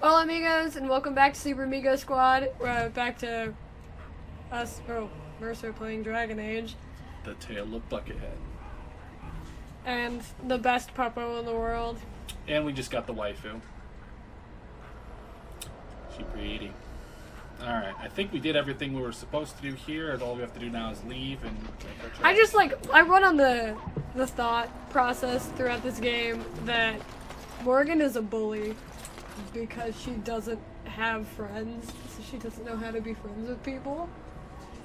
Hola amigos, and welcome back to Super Amigo Squad. We're back to us, Mercer playing Dragon Age. The Tale of Buckethead. And the best puppo in the world. And we just got the waifu. She pretty. Alright, I think we did everything we were supposed to do here, and all we have to do now is leave and... I run on the thought process throughout this game that Morgan is a bully because she doesn't have friends, so she doesn't know how to be friends with people.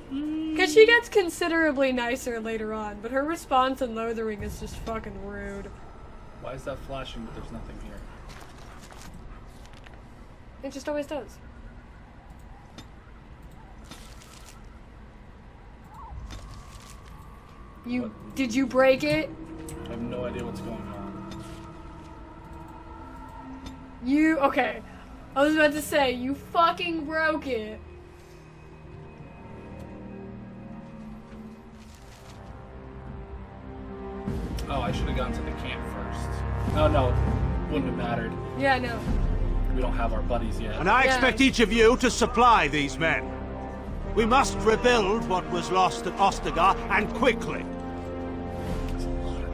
Because she gets considerably nicer later on, but her response in Lothering is just fucking rude. Why is that flashing, but there's nothing here? It just always does. Did you break it? I have no idea what's going on. Okay. I was about to say, you fucking broke it. Oh, I should have gone to the camp first. Oh no, wouldn't have mattered. Yeah, no. We don't have our buddies yet. And I expect each of you to supply these men. We must rebuild what was lost at Ostagar, and quickly.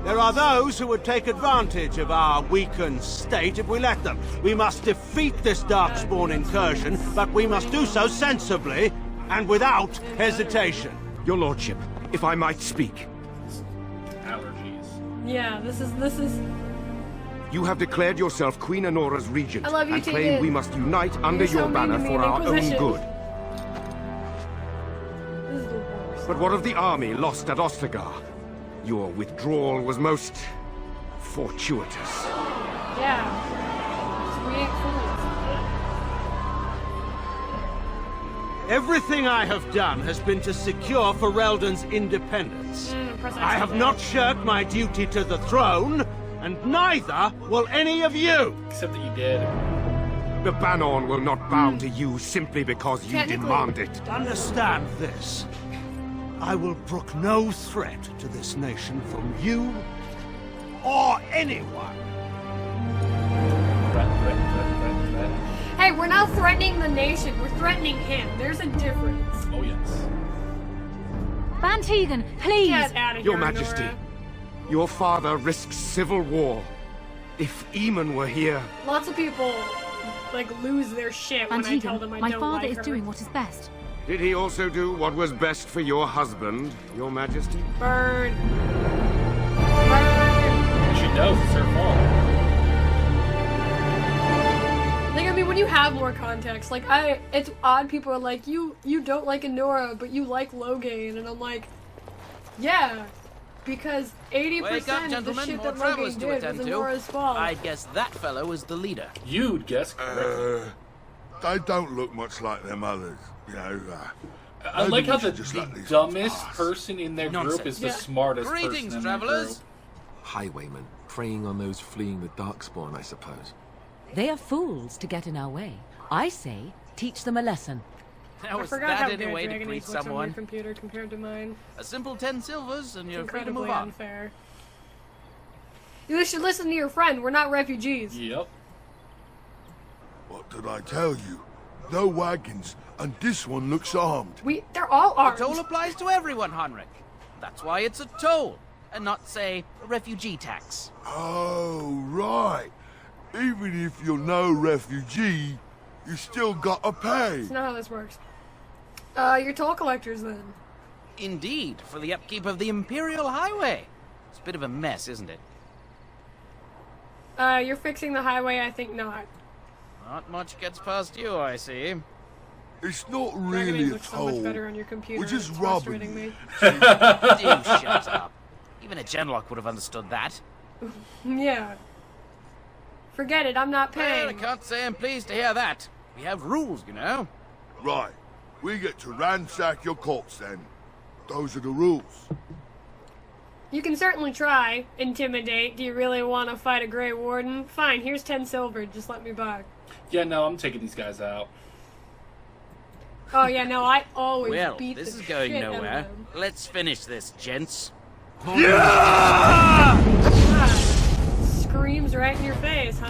There are those who would take advantage of our weakened state if we let them. We must defeat this Darkspawn incursion, but we must do so sensibly and without hesitation. Your lordship, if I might speak. Allergies. Yeah, this is... You have declared yourself Queen Honora's regent I love you, and claim Tegan. we must unite under You're your so mean banner to me for in our own Inquisition. good. This is the worst. But what of the army lost at Ostagar? Your withdrawal was most fortuitous. Yeah. We ain't fools. Everything I have done has been to secure Ferelden's independence. I have not shirked my duty to the throne, and neither will any of you! Except that you did. The Banon will not bow to you simply because you Technically. demand it. Understand this. I will brook no threat to this nation from you or anyone. Threat. Hey, we're not threatening the nation. We're threatening him. There's a difference. Oh yes. Van Tegan, please! Get out of Your here, Majesty, Nora. your father risks civil war. If Eamon were here... Lots of people, lose their shit Van when I tell Tegan, them I my don't father like is her. doing what is best. Did he also do what was best for your husband, Your Majesty? Burn. She knows it's her fault. When you have more context, it's odd people are like, you don't like Honora, but you like Loghain, and I'm like, yeah, because 80% of the shit that Loghain did was Honora's fault. I guess that fellow is the leader. You'd guess correctly. They don't look much like them others, you know. I like how the let these dumbest pass. person in their group Nonsense. is the Yeah. smartest Greetings, person in their travelers. group. Highwaymen, preying on those fleeing the Darkspawn, I suppose. They are fools to get in our way. I say, teach them a lesson. Now, I is forgot how that good any way to Dragon greet Age looks on your someone? computer compared to mine. A simple 10 silvers and It's you're free to incredibly move on. unfair. You should listen to your friend. We're not refugees. Yep. What did I tell you? No wagons, and this one looks armed. They're all The armed. toll applies to everyone, Henrik. That's why it's a toll, and not, say, a refugee tax. Oh, right. Even if you're no refugee, you still gotta pay. That's not how this works. You're toll collectors then. Indeed, for the upkeep of the Imperial Highway. It's a bit of a mess, isn't it? You're fixing the highway, I think not. Not much gets past you, I see. It's not Dragon Age really a looks so much toll. better on your computer. We're just It's robbing frustrating you. me. Do shut up. Even a Genlock would have understood that. Yeah. Forget it, I'm not Well, I paying. can't say I'm pleased to hear that. We have rules, you know. Right. We get to ransack your corpse then. Those are the rules. You can certainly try. Intimidate. Do you really want to fight a Grey Warden? Fine, here's 10 silver. Just let me buy. Yeah, no, I'm taking these guys out. Oh yeah, no, I always Well, beat this the is going shit out of nowhere. them. Let's finish this, gents. God. Screams right in your face, huh?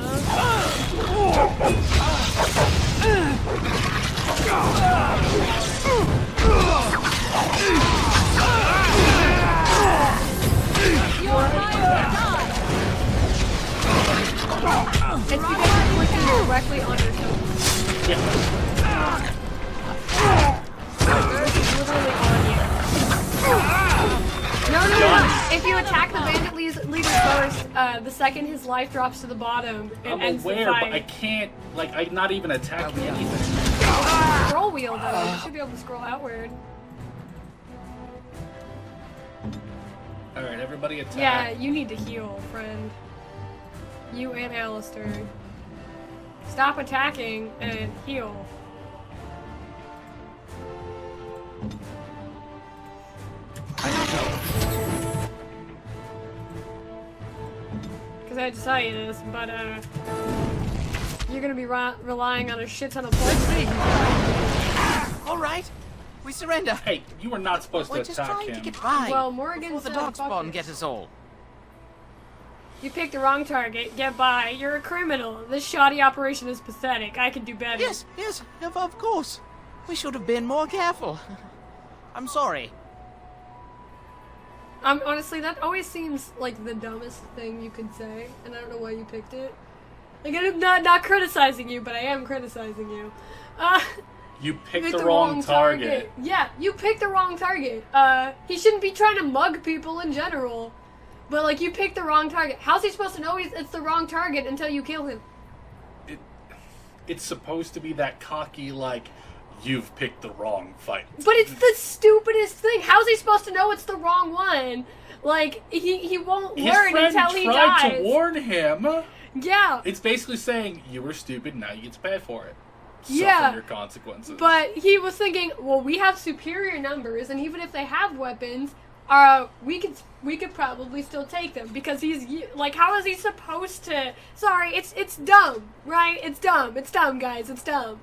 directly on your toes. Yeah. It's literally on you. No. If you attack the bandit leader first, the second his life drops to the bottom, it I'm ends aware, the fight. but I can't, like, I'm not even attacking anything. Scroll wheel, though. You should be able to scroll outward. Alright, everybody attack. Yeah, you need to heal, friend. You and Alistair. Stop attacking and heal. Because I had to tell you this, but you're gonna be relying on a shit ton of points. All right, we surrender. Hey, you were not supposed to We're just attack trying him. to get by. Well, Morgan before the said dog fuck spawn it. get us all. You picked the wrong target. Get by. You're a criminal. This shoddy operation is pathetic. I can do better. Yes, of course. We should have been more careful. I'm sorry. Honestly, that always seems like the dumbest thing you could say, and I don't know why you picked it. Like, I'm not criticizing you, but I am criticizing you. You picked the wrong target. Yeah, you picked the wrong target. He shouldn't be trying to mug people in general. But, like, you picked the wrong target. How's he supposed to know it's the wrong target until you kill him? It's supposed to be that cocky, like, you've picked the wrong fight. But it's the stupidest thing. How's he supposed to know it's the wrong one? Like, he won't learn until he His friend tried dies. to warn him. Yeah. It's basically saying, you were stupid, now you get to pay for it. Yeah. Suffer your consequences. But he was thinking, well, we have superior numbers, and even if they have weapons, we could probably still take them, because he's like, how is he supposed to? Sorry, it's dumb, right? It's dumb, guys, it's dumb.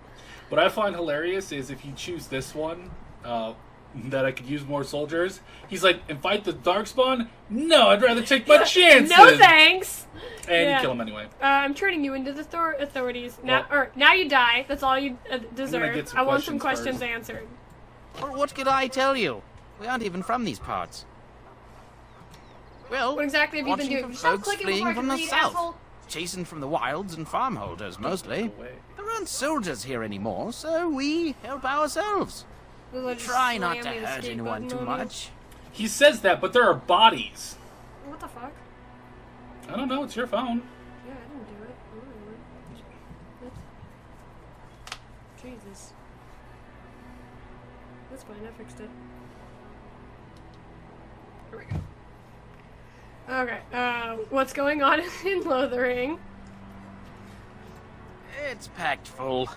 What I find hilarious is if you choose this one, that I could use more soldiers. He's like, and fight the Darkspawn? No, I'd rather take my chances. No thanks. And you kill him anyway. I'm turning you into the authorities now. Now you die. That's all you deserve. get some I want some questions questions answered. Well, what could I tell you? We aren't even from these parts. Well, What exactly have you been watching doing? for Stop folks clicking fleeing before I from can the read, south. asshole. Chasing from the wilds and farmholders, mostly. Away. There aren't soldiers here anymore, so we help ourselves. Will I just Try not slam to the hurt escape anyone button too on you? much. He says that, but there are bodies. What the fuck? I don't know, it's your phone. Yeah, I didn't do it. What? Jesus. That's fine, I fixed it. Here we go. Okay, what's going on in Lothering? It's packed full.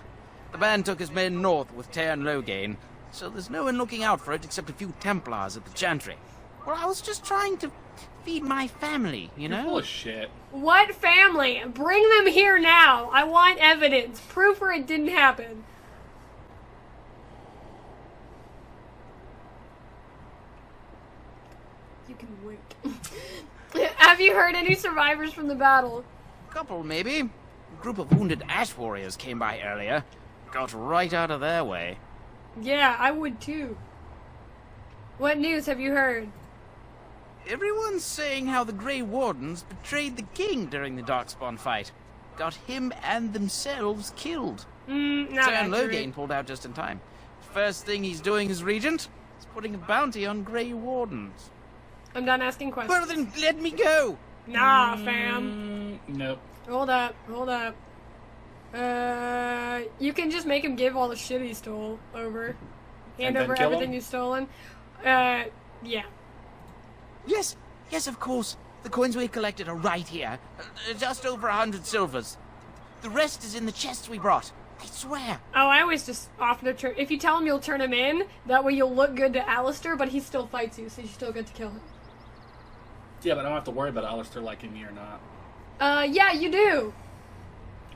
The band took his men north with Tear and Loghain, so there's no one looking out for it except a few Templars at the Chantry. Well, I was just trying to feed my family, you You're know? full of shit. What family? Bring them here now! I want evidence. Proof or it didn't happen. You can wait. Have you heard any survivors from the battle? Couple, maybe. A group of wounded ash warriors came by earlier. Got right out of their way. Yeah, I would too. What news have you heard? Everyone's saying how the Grey Wardens betrayed the king during the Darkspawn fight. Got him and themselves killed. Not Tear and accurate. Loghain pulled out just in time. First thing he's doing as regent is putting a bounty on Grey Wardens. I'm done asking Well, questions. then let me go! Nah, fam. Nope. Hold up. You can just make him give all the shit he stole over. Hand And then over kill everything him? you've stolen. Yeah. Yes, of course. The coins we collected are right here. Just over 100 silvers. The rest is in the chests we brought. I swear. Oh, I always just offer to turn. If you tell him you'll turn him in, that way you'll look good to Alistair, but he still fights you, so you still get to kill him. Yeah, but I don't have to worry about Alistair liking me or not. Yeah, you do.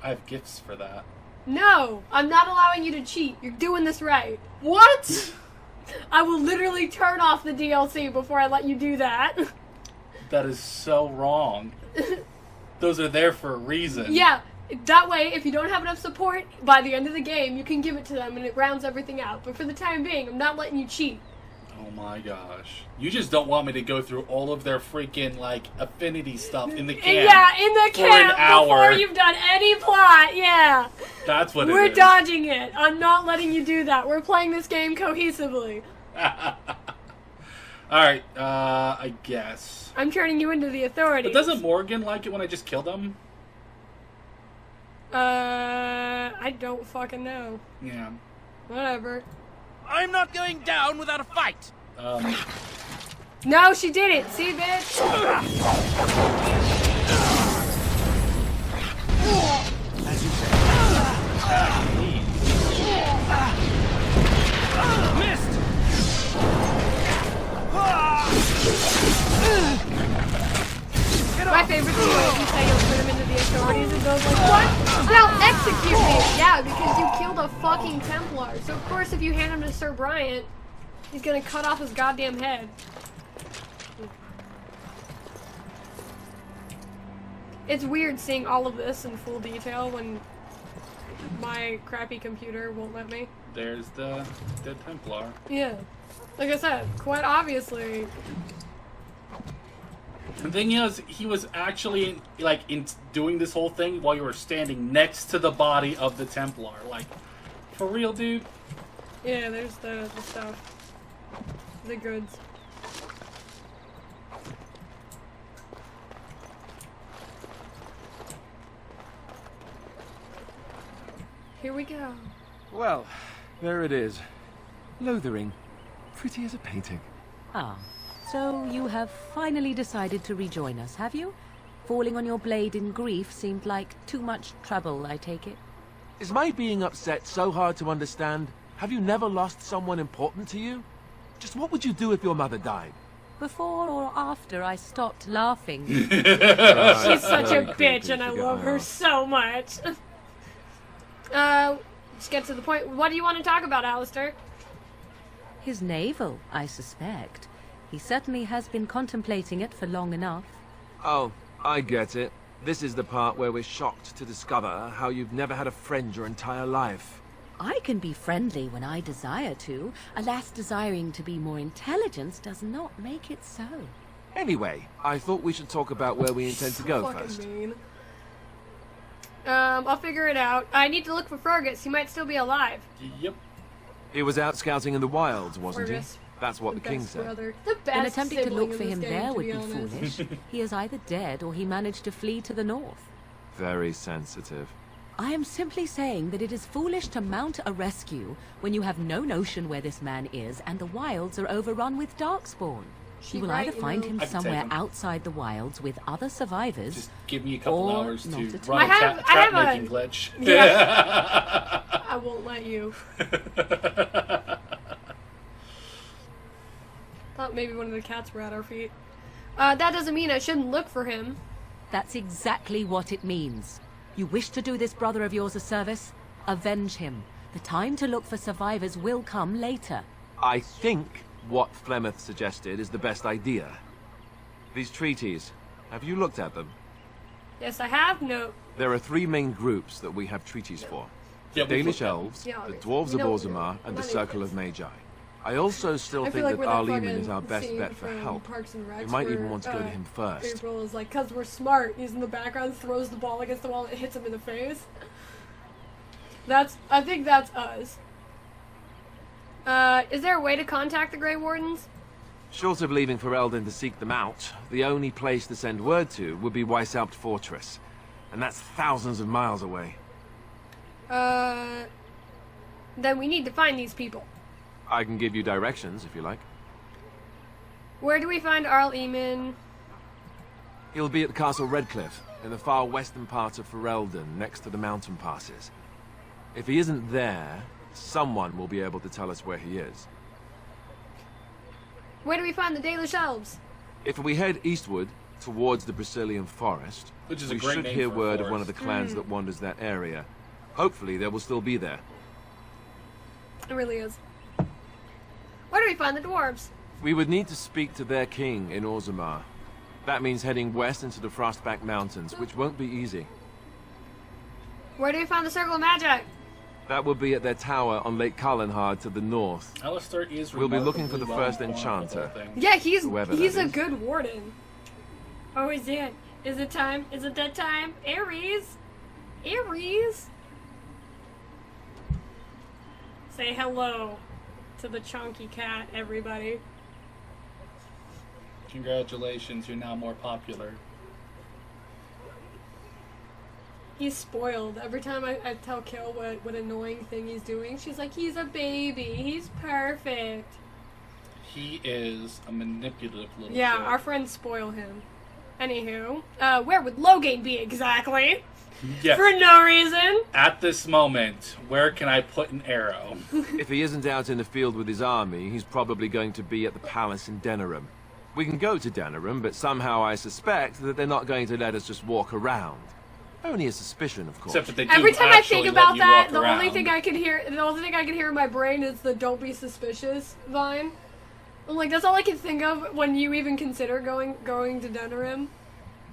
I have gifts for that. No, I'm not allowing you to cheat. You're doing this right. What? I will literally turn off the DLC before I let you do that. That is so wrong. Those are there for a reason. Yeah, that way, if you don't have enough support, by the end of the game, you can give it to them and it rounds everything out. But for the time being, I'm not letting you cheat. Oh my gosh. You just don't want me to go through all of their freaking, like, affinity stuff in the camp. Yeah, in the for an camp hour. before you've done any plot, yeah. That's what We're it is. dodging it. I'm not letting you do that. We're playing this game cohesively. Alright, I guess. I'm turning you into the authorities. But doesn't Morgan like it when I just kill them? I don't fucking know. Yeah. Whatever. I'm not going down without a fight. No, she did it. See, bitch? As you say. Missed. My favorite thing is you say you'll put him into the authorities and goes like, what? Now execute me! Yeah, because you killed a fucking Templar. So of course if you hand him to Sir Bryant, he's gonna cut off his goddamn head. It's weird seeing all of this in full detail when my crappy computer won't let me. There's the Templar. Yeah. Like I said, quite obviously. The thing is, he was actually, like, in doing this whole thing while you were standing next to the body of the Templar. Like, for real, dude? Yeah, there's the stuff. The goods. Here we go. Well, there it is. Lothering. Pretty as a painting. Ah, so you have finally decided to rejoin us, have you? Falling on your blade in grief seemed like too much trouble, I take it. Is my being upset so hard to understand? Have you never lost someone important to you? Just what would you do if your mother died? Before or after I stopped laughing. She's such a Very bitch creepy and I to get love her out. so much. Let's get to the point. What do you want to talk about, Alistair? His navel, I suspect. He certainly has been contemplating it for long enough. Oh, I get it. This is the part where we're shocked to discover how you've never had a friend your entire life. I can be friendly when I desire to. Alas, desiring to be more intelligent does not make it so. Anyway, I thought we should talk about where we intend to go Fucking first. mean. I'll figure it out. I need to look for Fergus. He might still be alive. Yep. He was out scouting in the wilds, wasn't he? Fergus. That's what the king best said. brother. The best Then attempting to sibling look for in him this game, there to would be honest. foolish. He is either dead or he managed to flee to the north. Very sensitive. I am simply saying that it is foolish to mount a rescue when you have no notion where this man is and the wilds are overrun with darkspawn. You will either find him I can somewhere take him. outside the wilds with other survivors. Just give me a couple Or hours to not at run all. a I have trap a- making glitch. Yeah. I won't let you. Thought maybe one of the cats were at our feet. That doesn't mean I shouldn't look for him. That's exactly what it means. You wish to do this brother of yours a service? Avenge him. The time to look for survivors will come later. I think what Flemeth suggested is the best idea. These treaties, have you looked at them? Yes, I have. No. There are three main groups that we have treaties for. Yeah, The we Danish looked at elves, Yeah, the obviously. dwarves We of know- Orzammar, and the money Circle first. of Magi. I also still I think feel like that we're the Arleman fucking is our best scene bet for from help. Parks and Recs You might even where, want to go to him first. April is like, cause we're smart. He's in the background, throws the ball against the wall, and it hits him in the face. I think that's us. Is there a way to contact the Grey Wardens? Short of leaving for Eldon to seek them out, the only place to send word to would be Weishaupt Fortress. And that's thousands of miles away. Then we need to find these people. I can give you directions, if you like. Where do we find Arl Eamon? He'll be at Castle Redcliffe, in the far western part of Ferelden, next to the mountain passes. If he isn't there, someone will be able to tell us where he is. Where do we find the Dalish elves? If we head eastward, towards the Brazilian forest, Which is a we great should name hear for a word of one of forest. the clans that wanders that area. Hopefully they will still be there. It really is. Where do we find the dwarves? We would need to speak to their king in Orzammar. That means heading west into the Frostback Mountains, which won't be easy. Where do we find the Circle of Magi? That will be at their tower on Lake Kallenhard to the north. Alistair is We'll be looking for the remarkably first well informed of the enchanter. whole thing. Yeah, Whoever he's that a is. good warden. Oh, is it? Is it time? Is it that time? Ares? Ares? Say hello to the chunky cat, everybody. Congratulations, you're now more popular. He's spoiled. Every time I tell Kill what annoying thing he's doing, she's like, he's a baby. He's perfect. He is a manipulative little Yeah, shit. our friends spoil him. Anywho, where would Logain be exactly? Yes. For no reason. At this moment, where can I put an arrow? If he isn't out in the field with his army, he's probably going to be at the palace in Denerim. We can go to Denerim, but somehow I suspect that they're not going to let us just walk around. Only a suspicion, of course. Except that they do Every time I actually think let about you that, walk the only around. thing I can hear in my brain is the "Don't be suspicious" vine. I'm like, that's all I can think of when you even consider going to Denerim.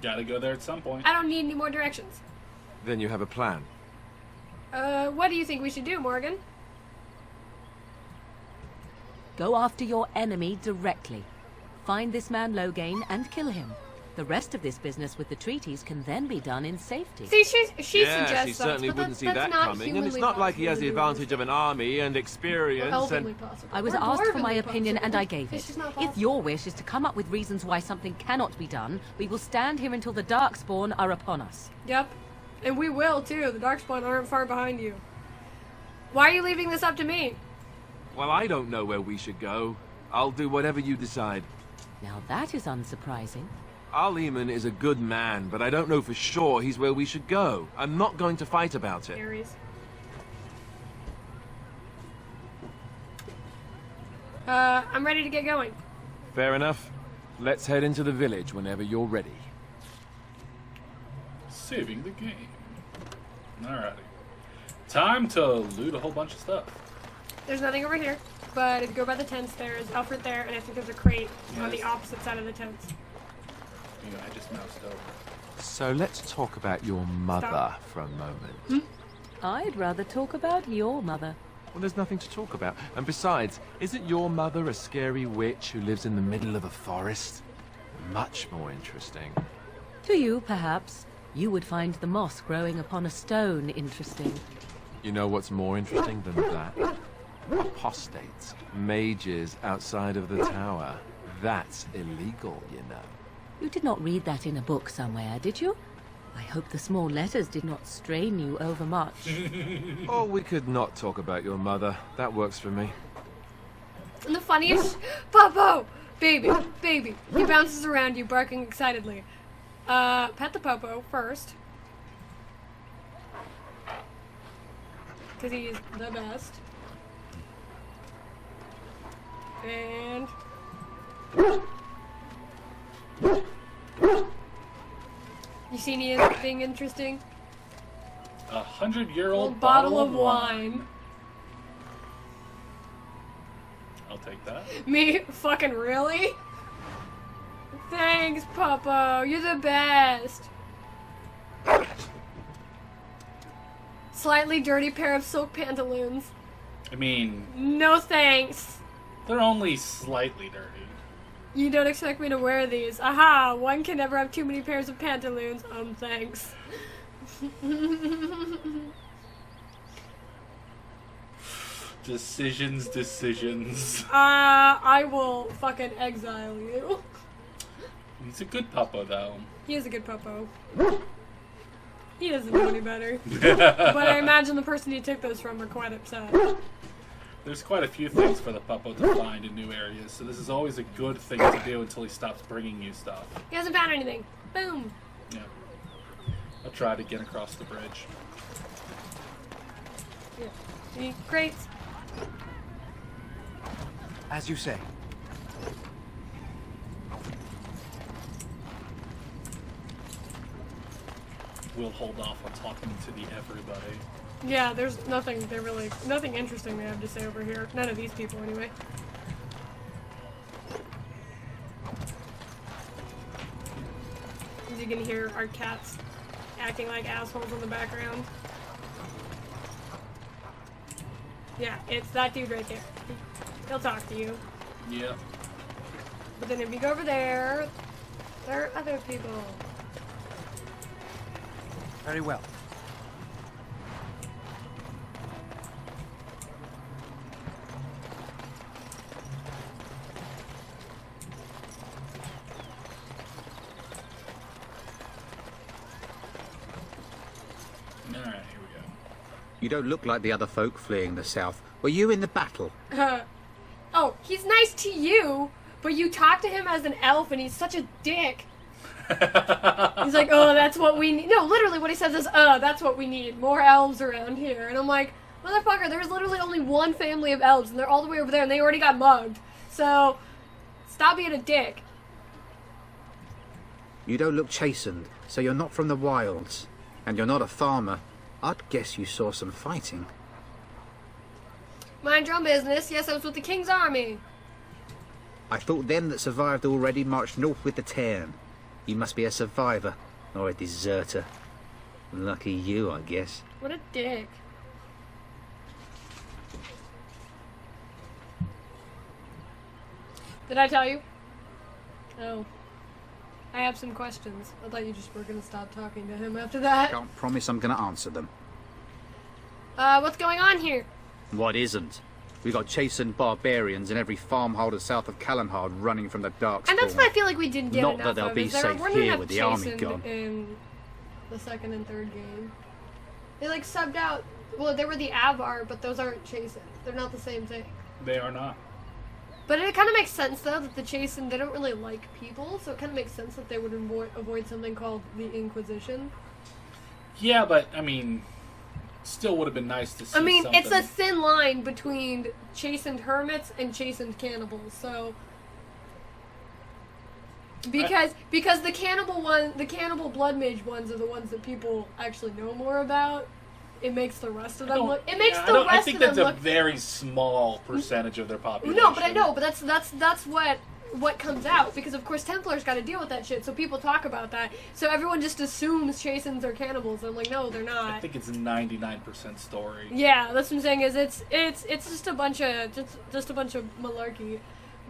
Gotta go there at some point. I don't need any more directions. Then you have a plan. What do you think we should do, Morgan? Go after your enemy directly. Find this man Logain and kill him. The rest of this business with the treaties can then be done in safety. See, she Yeah, suggests she that, certainly but wouldn't see that's that not coming, and it's humanly not like he has possible the to do. advantage of an army and experience Or elvenly and... possible. I was Or asked for my dwarvenly opinion and possible. I gave It's it. just not If possible. your wish is to come up with reasons why something cannot be done, we will stand here until the Darkspawn are upon us. Yep. And we will, too. The Darkspawn aren't far behind you. Why are you leaving this up to me? Well, I don't know where we should go. I'll do whatever you decide. Now that is unsurprising. Al-Eamon is a good man, but I don't know for sure he's where we should go. I'm not going to fight about it. Ares. I'm ready to get going. Fair enough. Let's head into the village whenever you're ready. Saving the game. Alrighty. Time to loot a whole bunch of stuff. There's nothing over here, but if you go by the tents, there's Alfred there, and I think there's a crate on the Yes. opposite side of the tents. Hang on, I just moused over. So let's talk about your mother Stop. for a moment. I'd rather talk about your mother. Well, there's nothing to talk about. And besides, isn't your mother a scary witch who lives in the middle of a forest? Much more interesting. To you, perhaps. You would find the moss growing upon a stone interesting. You know what's more interesting than that? Apostates, mages outside of the tower. That's illegal, you know. You did not read that in a book somewhere, did you? I hope the small letters did not strain you overmuch. Or we could not talk about your mother. That works for me. And the funniest, Popo! Baby, baby. He bounces around you, barking excitedly. Pet the Popo first. Because he's the best. And... You see anything interesting? 100-year-old Bottle of wine. I'll take that. Me? Fucking really? Thanks, Popo. You're the best. Slightly dirty pair of silk pantaloons. I mean, No thanks. they're only slightly dirty. You don't expect me to wear these. Aha! One can never have too many pairs of pantaloons. Thanks. Decisions. I will fucking exile you. He's a good puppo, though. He is a good Popo. He doesn't know any better. But I imagine the person he took those from are quite upset. There's quite a few things for the puppo to find in new areas, so this is always a good thing to do until he stops bringing you stuff. He hasn't found anything. Boom. Yeah. I'll try to get across the bridge. Yeah. Any crates? As you say. We'll hold off on talking to the everybody. Yeah, there's nothing nothing interesting they have to say over here. None of these people, anyway. As you can hear, our cats acting like assholes in the background. Yeah, it's that dude right there. He'll talk to you. Yeah. But then if you go over there, there are other people. Very well. Alright, here we go. You don't look like the other folk fleeing the south. Were you in the battle? Oh, he's nice to you, but you talk to him as an elf and he's such a dick. He's like, oh, that's what we need. No, literally what he says is, that's what we need. More elves around here. And I'm like, motherfucker, there's literally only one family of elves and they're all the way over there and they already got mugged. So, stop being a dick. You don't look chastened, so you're not from the wilds. And you're not a farmer. I'd guess you saw some fighting. Mind your own business. Yes, I was with the king's army. I thought them that survived already marched north with the Tarn. You must be a survivor, or a deserter. Lucky you, I guess. What a dick. Did I tell you? Oh. I have some questions. I thought you just were going to stop talking to him after that. Can't promise I'm gonna answer them. What's going on here? What isn't? We got chastened barbarians in every farmholder south of Callanhard running from the Darkspawn. And that's what I feel like we didn't get Not enough that they'll of, be is there safe weren't here enough with the army chastened gone. in the second and third game. They like subbed out. Well, they were the Avar, but those aren't chastened. They're not the same thing. They are not. But it kind of makes sense though that the chastened, they don't really like people, so it kind of makes sense that they would avoid something called the Inquisition. Yeah, but I mean, still would have been nice to see. I mean, something. it's a thin line between chastened hermits and chastened cannibals. So because the cannibal blood mage ones are the ones that people actually know more about. It makes the rest of them look. It makes the rest of them look. I think that's a very small percentage of their population. No, but I know, but that's what comes out, because of course Templars got to deal with that shit, so people talk about that. So everyone just assumes Chasens are cannibals. I'm like, no, they're not. I think it's a 99% story. Yeah, that's what I'm saying. Is it's just a bunch of just a bunch of malarkey.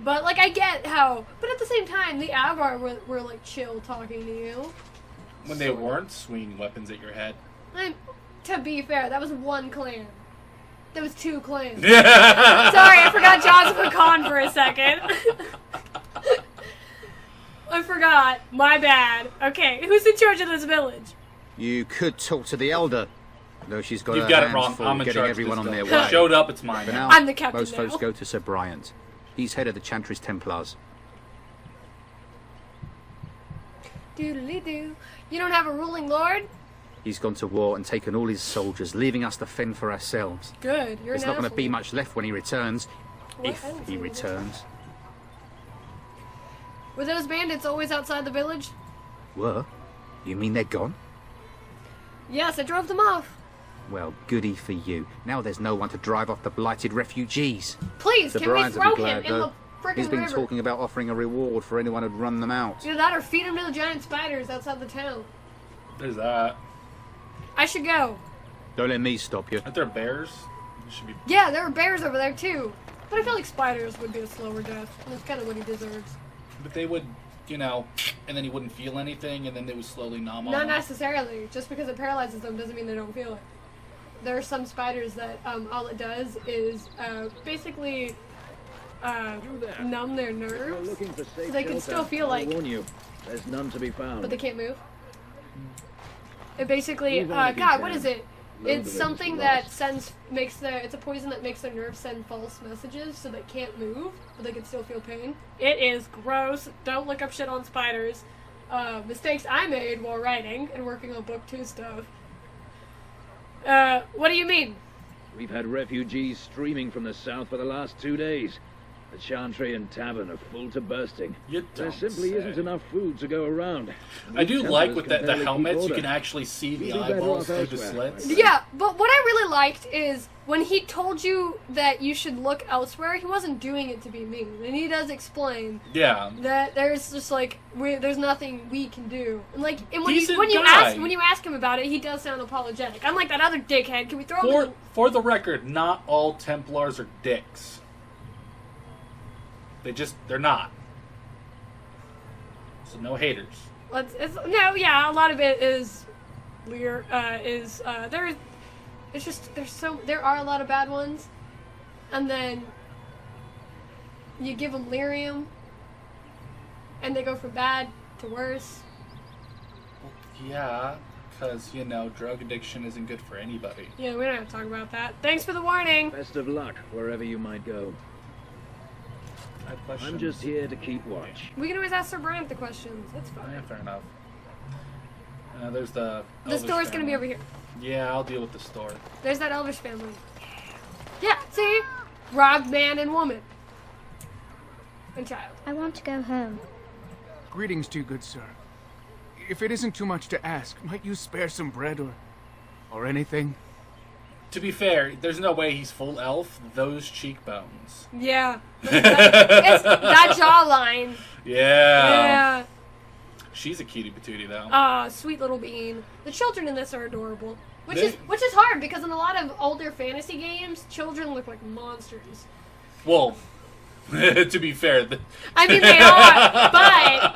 But like I get how, but at the same time, the Avar were like chill talking to you. When they weren't swinging weapons at your head. To be fair, that was one clan. There was two clans. Sorry, I forgot Joseph Khan for a second. I forgot. My bad. Okay, who's in charge of this village? You could talk to the elder, though she's got You've her got it hands wrong. full I'm in getting charge everyone of on this their village. way. Showed up, it's mine For now. now, I'm the captain most folks now. go to Sir Bryant. He's head of the Chantry's Templars. Doodly-doo. You don't have a ruling lord? He's gone to war and taken all his soldiers, leaving us to fend for ourselves. Good, you're There's an not going to asshole. be much left when he returns. What If else he is there? returns. Were those bandits always outside the village? Were? You mean they're gone? Yes, I drove them off. Well, goody for you. Now there's no one to drive off the blighted refugees. Please, Sir can we Bryant will throw be him glad, in the though. frickin' He's been river? talking about offering a reward for anyone who'd run them out. Either that or feed him to the giant spiders outside the town. There's that. I should go. Don't let me stop you. Aren't there bears? There should be. Yeah, there were bears over there too. But I feel like spiders would be a slower death. And that's kind of what he deserves. But they would, and then he wouldn't feel anything, and then they would slowly numb on Not him. necessarily. Just because it paralyzes them doesn't mean they don't feel it. There are some spiders that all it does is basically numb their nerves. So they can still feel like, There's none to be found. but they can't move. It basically, God, what is it? It's something that it's a poison that makes their nerves send false messages so they can't move, but they can still feel pain. It is gross. Don't look up shit on spiders. Mistakes I made while writing and working on book 2 stuff. What do you mean? We've had refugees streaming from the south for the last 2 days. The Chantry and Tavern are full to bursting. You There don't simply say. isn't enough food to go around. I do Templars like with can the barely keep helmets, you order. can actually see the We'd be better eyeballs off through the elsewhere. slits. Yeah, but what I really liked is when he told you that you should look elsewhere, he wasn't doing it to be mean. And he does explain that there's just like there's nothing we can do. And like and when you ask him about it, he does sound apologetic. Unlike that other dickhead. Can we throw him for the record, not all Templars are dicks. They're not. So no haters. A lot of it is there are a lot of bad ones, and then you give them lyrium, and they go from bad to worse. Well, yeah, because, drug addiction isn't good for anybody. Yeah, we don't have to talk about that. Thanks for the warning! Best of luck, wherever you might go. I'm just here to keep watch. We can always ask Sir Bryant the questions. That's fine. Yeah, fair enough. There's the store's gonna be over here. Yeah, I'll deal with the store. There's that Elvish family. Yeah, see? Robbed man and woman. And child. I want to go home. Greetings to you, good sir. If it isn't too much to ask, might you spare some bread or anything? To be fair, there's no way he's full elf. Those cheekbones. Yeah. It's that jawline. Yeah. She's a cutie patootie, though. Sweet little bean. The children in this are adorable. Which is hard, because in a lot of older fantasy games, children look like monsters. Well, to be fair... I mean, they are, but...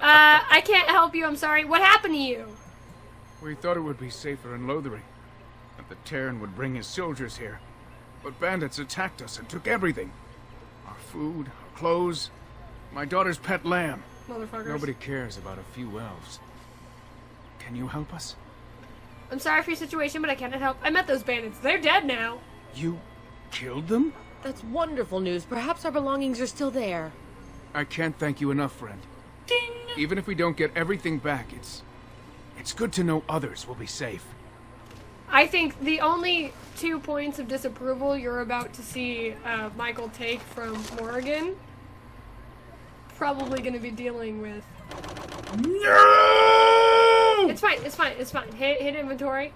I can't help you, I'm sorry. What happened to you? We thought it would be safer in Lothering. That the Terran would bring his soldiers here. But bandits attacked us and took everything. Our food, our clothes, my daughter's pet lamb. Motherfuckers. Nobody cares about a few elves. Can you help us? I'm sorry for your situation, but I cannot help. I met those bandits. They're dead now. You killed them? That's wonderful news. Perhaps our belongings are still there. I can't thank you enough, friend. Ding! Even if we don't get everything back, it's good to know others will be safe. I think the only 2 points of disapproval you're about to see Michael take from Morrigan probably going to be dealing with. No! It's fine. Hit inventory.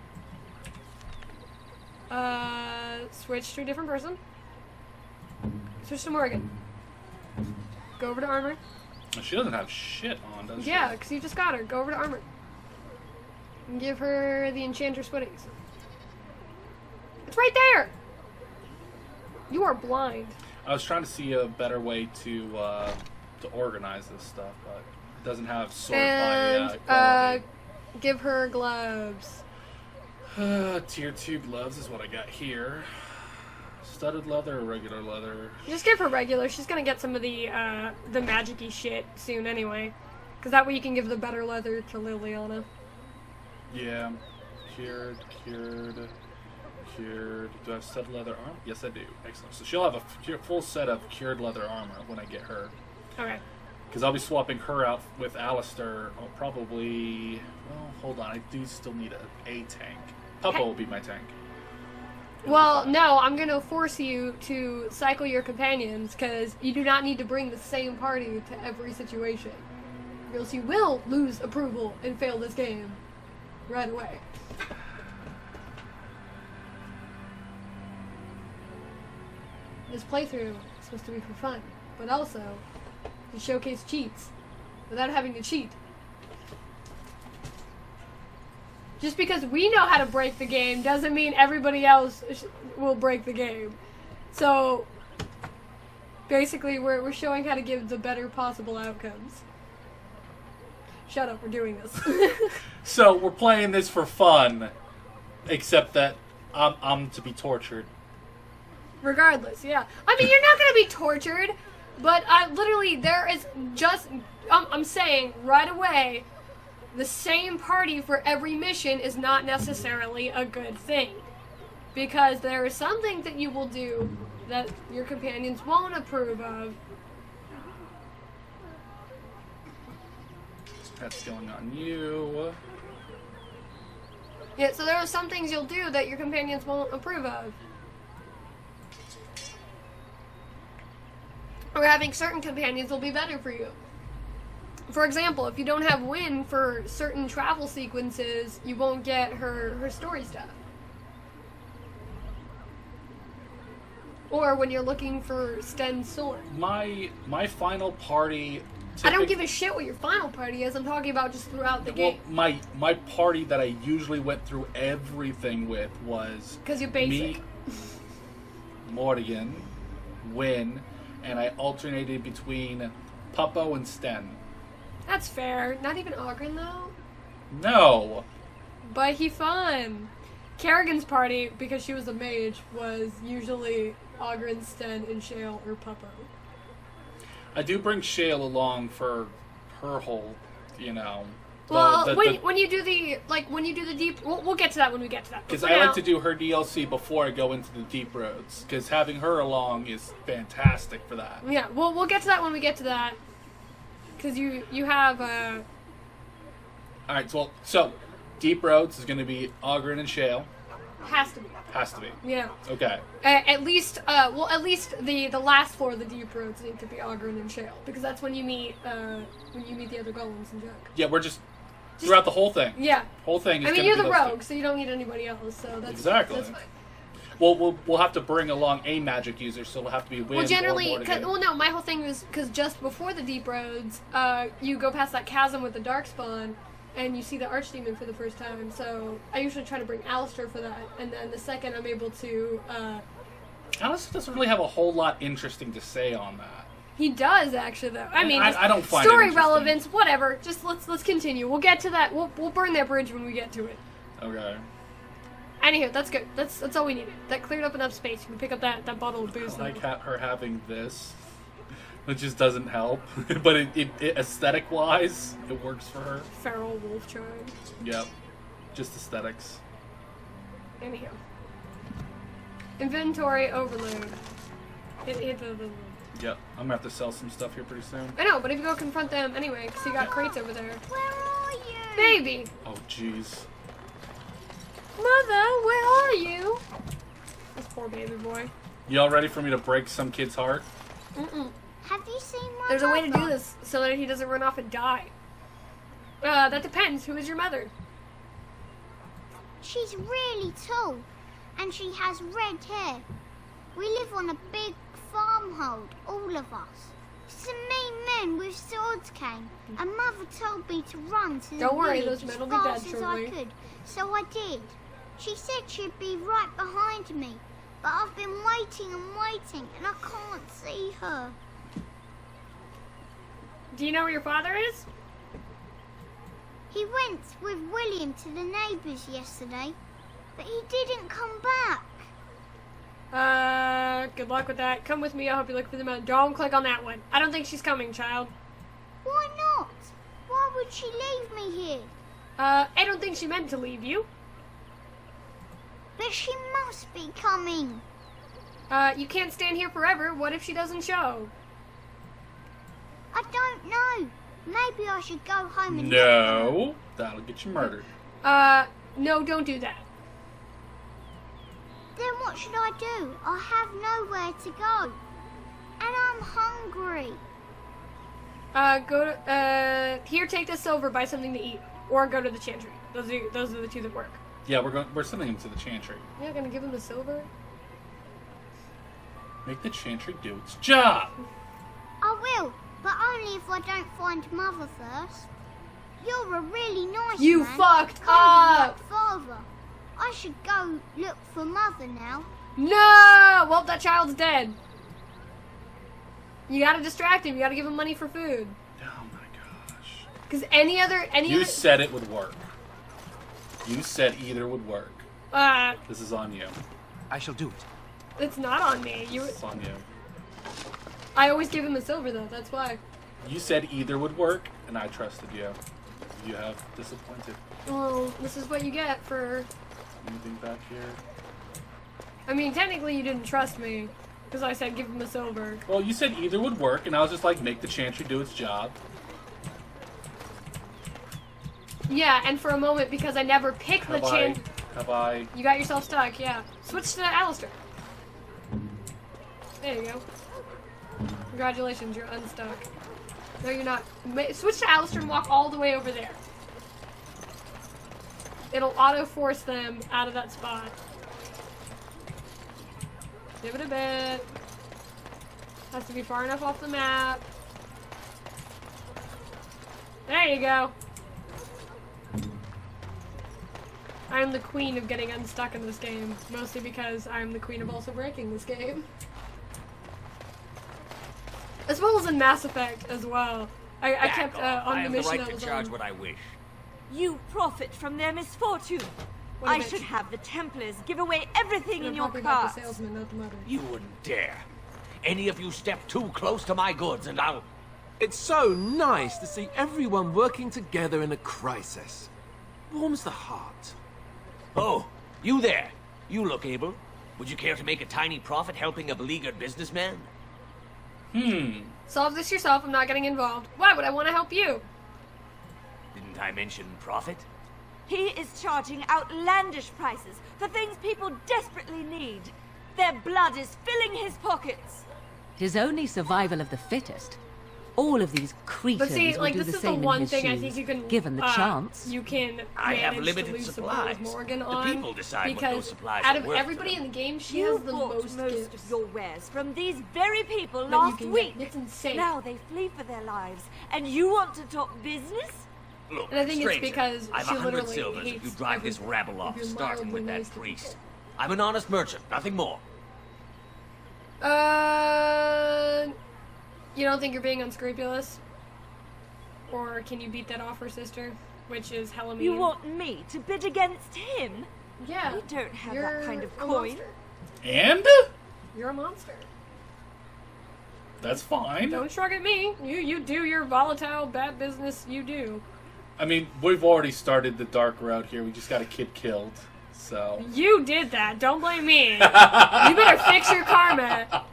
Switch to a different person. Switch to Morrigan. Go over to armor. She doesn't have shit on, does she? Yeah, because you just got her. Go over to armor. And give her the Enchantress Winnings. It's right there! You are blind. I was trying to see a better way to organize this stuff, but it doesn't have sort by quality. Give her gloves. Tier 2 gloves is what I got here. Studded leather or regular leather? Just give her regular. She's gonna get some of the magic-y shit soon anyway. Because that way you can give the better leather to Liliana. Yeah. Cured. Do I have studded leather armor? Yes, I do. Excellent. So she'll have a full set of cured leather armor when I get her. Okay. Because I'll be swapping her out with Alistair. I'll probably... Well, hold on. I do still need a tank. Puppo will be my tank. Well, no, I'm going to force you to cycle your companions, because you do not need to bring the same party to every situation. Or else you will lose approval and fail this game right away. This playthrough is supposed to be for fun, but also to showcase cheats without having to cheat. Just because we know how to break the game doesn't mean everybody else will break the game. So, basically, we're showing how to give the better possible outcomes. Shut up, we're doing this. So, we're playing this for fun, except that I'm to be tortured. Regardless, yeah. I mean, you're not going to be tortured, but literally, there is just... I'm saying, right away... The same party for every mission is not necessarily a good thing. Because there are some things that you will do that your companions won't approve of. That's going on you. Yeah, so there are some things you'll do that your companions won't approve of. Or having certain companions will be better for you. For example, if you don't have Wynn for certain travel sequences, you won't get her story stuff. Or when you're looking for Sten's sword. My final party. I don't give a shit what your final party is. I'm talking about just throughout the game. My party that I usually went through everything with was because you're basic. Me, Morrigan, Wynn, and I alternated between Puppo and Sten. That's fair. Not even Ogren though. No. But he fun. Kerrigan's party, because she was a mage, was usually Ogren, Sten, and Shale or Puppo. I do bring Shale along for her whole, Well, when you do the deep, we'll get to that when we get to that. Because I like to do her DLC before I go into the deep roads. Because having her along is fantastic for that. Yeah, we'll get to that when we get to that. Because you have All right, so deep roads is going to be Ogren and Shale. Has to be. Has to be. Yeah. Okay. At least the last floor of the deep roads need to be Ogren and Shale, because that's when you meet the other golems and Junk. Yeah, we're just throughout the whole thing. Yeah. Whole thing is. I mean, you're the rogue, so you don't need anybody else. So that's exactly. That's fine. Well, we'll have to bring along a magic user, so it'll have to be Wynn. Well, generally, or no. My whole thing was because just before the deep roads, you go past that chasm with the darkspawn, and you see the archdemon for the first time. So I usually try to bring Alistair for that, and then the second I'm able to. Alistair doesn't really have a whole lot interesting to say on that. He does actually, though. I mean, I don't find story it relevance, whatever. Just let's continue. We'll get to that. We'll burn that bridge when we get to it. Okay. Anywho, that's good. That's all we needed. That cleared up enough space. You can pick up that bottle of booze. I like her having this. It just doesn't help, but it aesthetic-wise, it works for her. Feral wolf charm. Yep, just aesthetics. Anyhow, inventory overload. Yep, I'm gonna have to sell some stuff here pretty soon. I know, but if you go confront them anyway, because you got crates over there. Where are you? Baby! Oh, jeez. Mother, where are you? This poor baby boy. Y'all ready for me to break some kid's heart? Mm-mm. Have you seen my There's a way to do mother? this so that he doesn't run off and die. That depends. Who is your mother? She's really tall, and she has red hair. We live on a big farmhold, all of us. Some mean men with swords came, and Mother told me to run to the Don't worry, village those men as will be dead fast as shortly. I could, so I did. She said she'd be right behind me, but I've been waiting and waiting, and I can't see her. Do you know where your father is? He went with William to the neighbours yesterday, but he didn't come back. Good luck with that. Come with me, I'll help you look for the mountain. Don't click on that one. I don't think she's coming, child. Why not? Why would she leave me here? I don't think she meant to leave you. But she must be coming. You can't stand here forever. What if she doesn't show? I don't know. Maybe I should go home and No, that'll get you murdered. No, don't do that. Then what should I do? I have nowhere to go. And I'm hungry. Here, take the silver, buy something to eat. Or go to the chantry. Those are the two that work. Yeah, we're sending him to the chantry. You're not gonna give him the silver? Make the chantry do its job. I will, but only if I don't find Mother first. You're a really nice You man. fucked Kind of up! like Father. I should go look for Mother now. No! Well, that child's dead. You gotta distract him. You gotta give him money for food. Oh my gosh. Because any other... You said it would work. You said either would work. This is on you. I shall do it. It's not on me. It's on you. I always give him the silver, though. That's why. You said either would work, and I trusted you. You have disappointed. Well, this is what you get for... Anything back here? I mean, technically you didn't trust me. Because I said give him the silver. Well, you said either would work, and I was just like, make the chantry do its job. Yeah, and for a moment, because I never picked the chant... Have I... You got yourself stuck, yeah. Switch to Alistair. There you go. Congratulations, you're unstuck. No, you're not. Switch to Alistair and walk all the way over there. It'll auto-force them out of that spot. Give it a bit. Has to be far enough off the map. There you go. I'm the queen of getting unstuck in this game. Mostly because I'm the queen of also breaking this game. As well as in Mass Effect as well. I kept on the mission I was on. What I wish. You profit from their misfortune. I should have the Templars give away everything in your car. You wouldn't dare. Any of you step too close to my goods and I'll... It's so nice to see everyone working together in a crisis. Warms the heart. Oh, you there. You look able. Would you care to make a tiny profit helping a beleaguered businessman? Solve this yourself. I'm not getting involved. Why would I want to help you? Didn't I mention profit? He is charging outlandish prices for things people desperately need. Their blood is filling his pockets. His only survival of the fittest. All of these creatures But see, will like, do this the is the same in one his thing I shoes, think you can, given the chance. You can I have manage limited to lose supplies. support Morgan The on people decide what because those supplies out are of worth everybody to in them. the game, she You has the bought most most gifts. of your wares from these very people that you last can week. get. It's insane. Now they flee for their lives, and you want to talk business? Look, And I think stranger, it's because I've she 100 literally silvers if you hates drive this everyone. rabble off, If you're starting with mildly that nice to priest. I'm an honest merchant, nothing more. You don't think you're being unscrupulous? Or can you beat that offer, sister? Which is hella mean. You want me to bid against him? Yeah. We don't have You're that kind of a coin. monster. And? You're a monster. That's fine. Don't shrug at me. You do your volatile bad business. You do. I mean, we've already started the dark road here. We just got a kid killed, so... You did that. Don't blame me. You better fix your karma.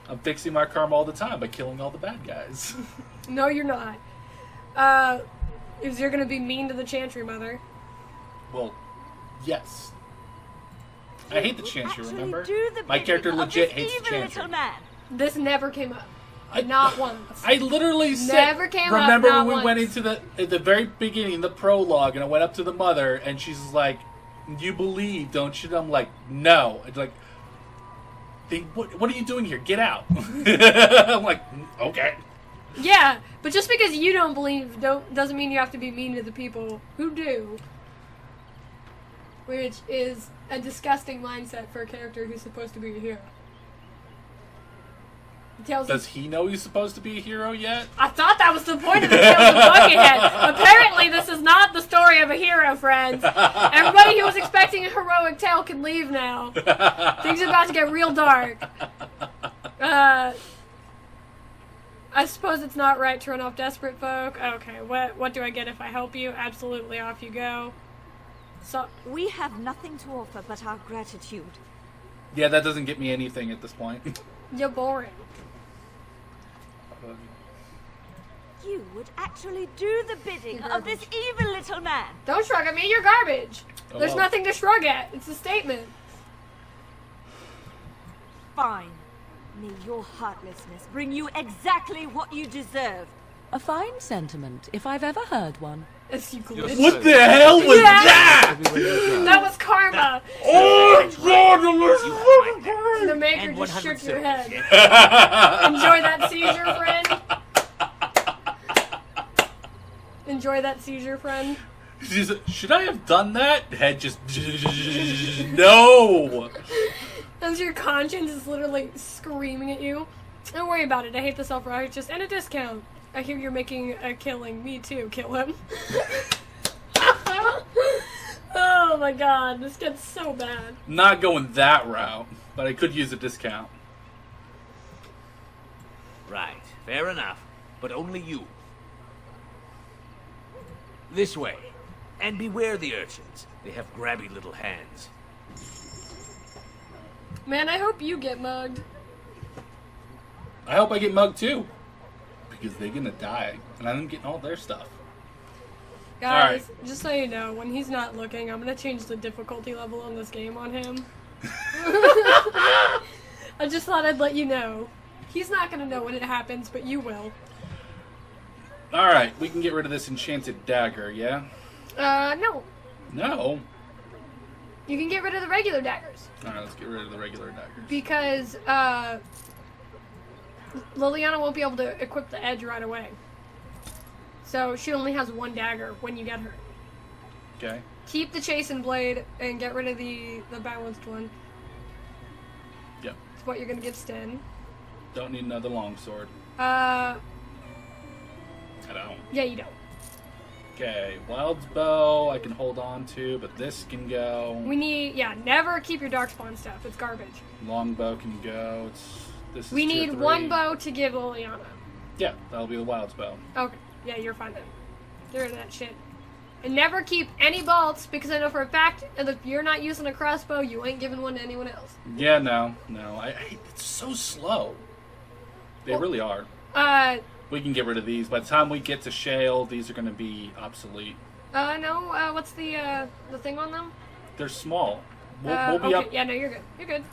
I'm fixing my karma all the time by killing all the bad guys. No, you're not. Is you're gonna be mean to the Chantry Mother? Well, yes. I hate the Chantry, Actually remember? do the My character bidding of legit this hates the evil Chantry. little man. This never came up. Not once. I literally said... Never came up, Remember not when we went once. into at the very beginning, the prologue, and I went up to the mother, and she's like, "You believe, don't you?" And I'm like, "No." It's like, what are you doing here? Get out. I'm like, okay. Yeah, but just because you don't believe doesn't mean you have to be mean to the people who do. Which is a disgusting mindset for a character who's supposed to be a hero. Does he know he's supposed to be a hero yet? I thought that was the point of the Tales of Buckethead. Apparently this is not the story of a hero, friends. Everybody who was expecting a heroic tale can leave now. Things are about to get real dark. I suppose it's not right to run off desperate folk. Okay, what do I get if I help you? Absolutely, off you go. So we have nothing to offer but our gratitude. Yeah, that doesn't get me anything at this point. You're boring. You would actually do the bidding of this evil little man. Don't shrug at me, you're garbage. Oh, There's well. nothing to shrug at. It's a statement. Fine. May your heartlessness bring you exactly what you deserve. A fine sentiment, if I've ever heard one. What the hell was that? That was karma. Oh, God, the maker And just 100 shook your head. silver. Enjoy that seizure, friend. Enjoy that seizure, friend. Should I have done that? Head just... No! As your conscience is literally screaming at you. Don't worry about it. I hate the self-righteous and a discount. I hear you're making a killing. Me too. Kill him. Oh my god. This gets so bad. Not going that route, but I could use a discount. Right, fair enough. But only you. This way. And beware the urchins. They have grabby little hands. Man, I hope you get mugged. I hope I get mugged too. Because they're gonna die. And I'm getting all their stuff. Guys, just so you know, when he's not looking, I'm gonna change the difficulty level on this game on him. I just thought I'd let you know. He's not gonna know when it happens, but you will. Alright, we can get rid of this enchanted dagger, yeah? No. No? You can get rid of the regular daggers. Alright, let's get rid of the regular daggers. Because, Liliana won't be able to equip the edge right away. So she only has one dagger when you get her. Okay. Keep the chastened blade and get rid of the balanced one. Yep. It's what you're gonna give Sten. Don't need another longsword. I don't. Yeah, you don't. Okay, Wild's Bow I can hold on to, but this can go. We need, never keep your darkspawn stuff. It's garbage. Longbow can go. This is We tier need 3. one bow to give Liliana. Yeah, that'll be the Wild's Bow. Okay. Yeah, you're fine then. Get rid of that shit. And never keep any bolts, because I know for a fact that if you're not using a crossbow, you ain't giving one to anyone else. Yeah, no. It's so slow. They really are. We can get rid of these. By the time we get to Shale, these are going to be obsolete. No, what's the thing on them? They're small. We'll be up. Yeah, no, you're good. You're good.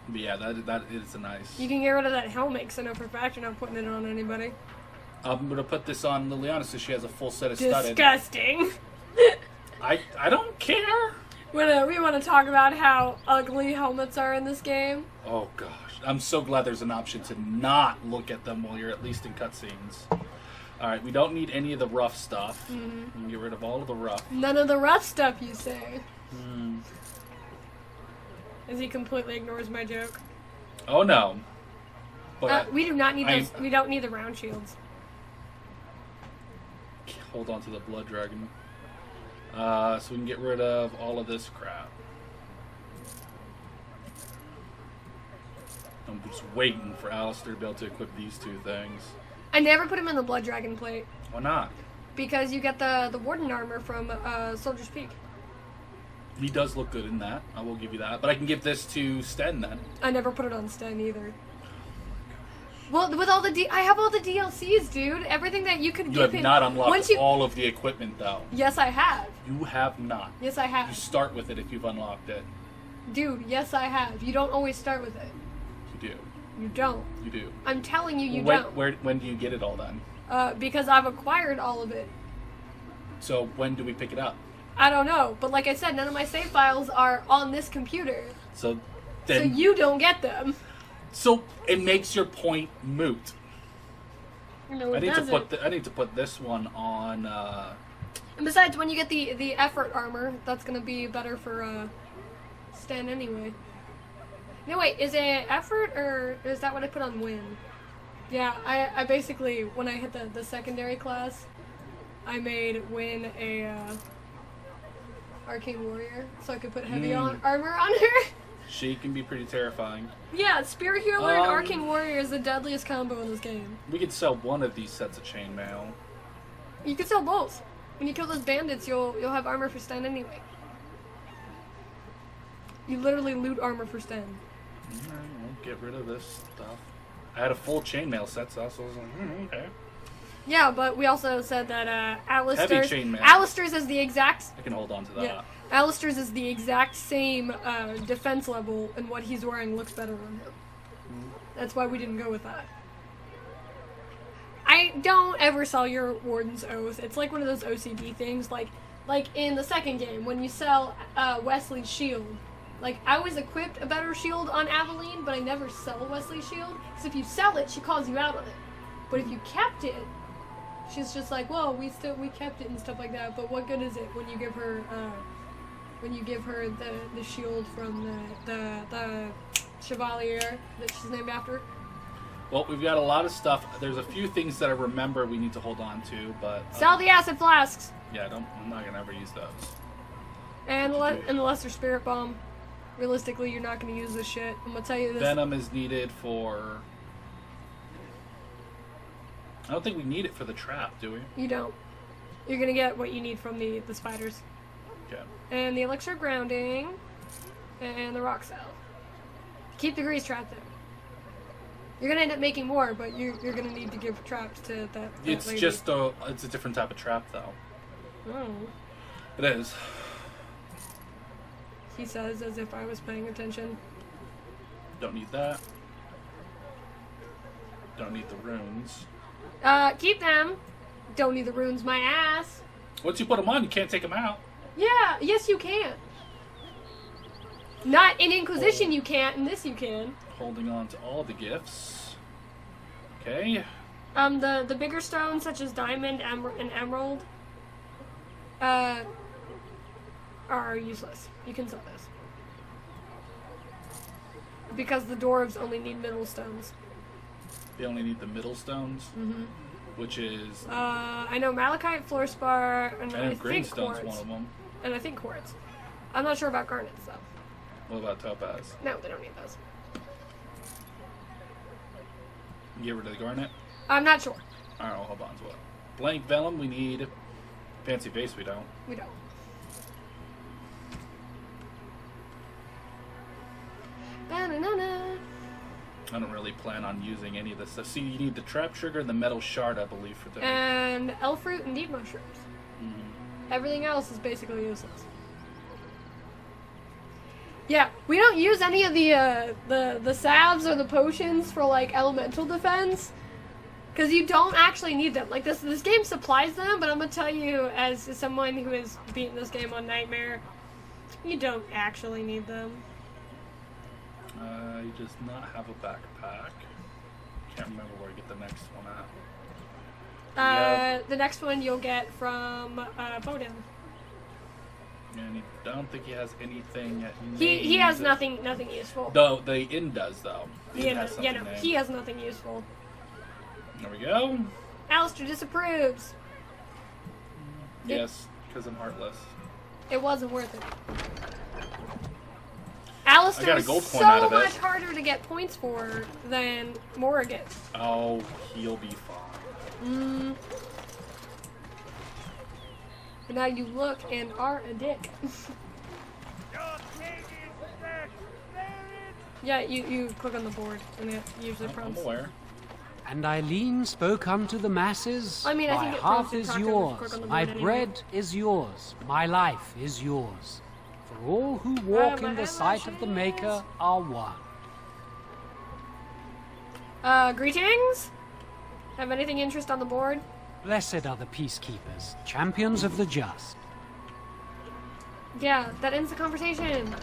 But yeah, that is a nice. You can get rid of that helmet, because I know for a fact you're not putting it on anybody. I'm going to put this on Liliana so she has a full set of studded. Disgusting. I don't care. We want to talk about how ugly helmets are in this game. Oh gosh, I'm so glad there's an option to not look at them while you're at least in cutscenes. All right, we don't need any of the rough stuff. Mm-hmm. We can get rid of all of the rough. None of the rough stuff, you say? Hmm. As he completely ignores my joke. Oh no. But we do not need those. We don't need the round shields. Hold on to the blood dragon. So we can get rid of all of this crap. I'm just waiting for Alistair to be able to equip these two things. I never put him in the blood dragon plate. Why not? Because you get the warden armor from Soldier's Peak. He does look good in that. I will give you that. But I can give this to Sten then. I never put it on Sten either. Well, with all the I have all the DLCs, dude. Everything that you could give him. You have not unlocked all of the equipment, though. Yes, I have. You have not. Yes, I have. You start with it if you've unlocked it. Dude, yes, I have. You don't always start with it. You do. You don't. You do. I'm telling you, you when, don't. When do you get it all then? Because I've acquired all of it. So when do we pick it up? I don't know. But like I said, none of my save files are on this computer. So you don't get them. So it makes your point moot. No, I need to put this one on. And besides, when you get the effort armor, that's gonna be better for Sten anyway. No wait, is it effort or is that what I put on Win? Yeah, I basically when I hit the secondary class, I made Win a arcane warrior, so I could put heavy armor on her. She can be pretty terrifying. Yeah, Spirit Healer and Arcane Warrior is the deadliest combo in this game. We could sell one of these sets of chainmail. You could sell both. When you kill those bandits, you'll have armor for Sten anyway. You literally loot armor for Sten. Alright, we'll get rid of this stuff. I had a full chainmail set, so I was like, okay. Yeah, but we also said that Alistair's... Heavy chainmail. Alistair's is the exact... I can hold on to that. Yeah. Alistair's is the exact same defense level, and what he's wearing looks better on him. That's why we didn't go with that. I don't ever sell your Warden's Oath. It's like one of those OCD things, like in the second game, when you sell Wesley's shield. Like, I always equipped a better shield on Aveline, but I never sell Wesley's shield, because if you sell it, she calls you out on it. But if you kept it, she's just like, well, we kept it and stuff like that, but what good is it when you give her... when you give her the shield from the Chevalier that she's named after? Well, we've got a lot of stuff. There's a few things that I remember we need to hold on to, but... Sell the acid flasks! Yeah, I'm not going to ever use those. And the Lesser Spirit Bomb. Realistically, you're not going to use this shit. I'm going to tell you this. Venom is needed for... I don't think we need it for the trap, do we? You don't. You're going to get what you need from the spiders. Okay. And the elixir grounding, and the rock cell. Keep the grease trap there. You're gonna end up making more, but you're gonna need to give traps to that. It's lady. just it's a different type of trap, though. Oh. It is. He says as if I was paying attention. Don't need that. Don't need the runes. Keep them. Don't need the runes, my ass. Once you put them on, you can't take them out. Yeah, yes you can. Not in Inquisition you can't, in this you can. Holding on to all the gifts. Okay. The bigger stones, such as diamond and emerald, are useless. You can sell those. Because the dwarves only need middle stones. They only need the middle stones? Mm-hmm. Which is... I know malachite, fluorspar, and I green think stone's quartz. one of them. And I think quartz. I'm not sure about garnets, though. What about topaz? No, they don't need those. Get rid of the garnet? I'm not sure. Alright, well, hold on to what? Blank vellum, we need. Fancy vase, we don't. We don't. Ba-na-na-na. I don't really plan on using any of this stuff. See, you need the trap trigger and the metal shard, I believe, for the... And elf fruit and deep mushrooms. Mm-hmm. Everything else is basically useless. Yeah, we don't use any of the salves or the potions for like elemental defense, because you don't actually need them. Like this game supplies them, but I'm gonna tell you, as someone who has beaten this game on Nightmare, you don't actually need them. He does not have a backpack. Can't remember where I get the next one at. The next one you'll get from Bowdoin. And I don't think he has anything. He has nothing useful. Though the inn does though. He has nothing useful. There we go. Alistair disapproves. Yes, because I'm heartless. It wasn't worth it. Alistair is so much harder to get points for than Morrigan. Oh, he'll be fine. But now you look and are a dick. Yeah, you click on the board and it usually prompts. I'm aware. And Eileen spoke unto the masses, I mean, I my think it heart prompts you is to talk to yours, click on the my board anyway. bread is yours, my life is yours. For all who walk in the sight of the Maker are one. Greetings? Have anything interest on the board? Blessed are the peacekeepers, champions of the just. Yeah, that ends the conversation.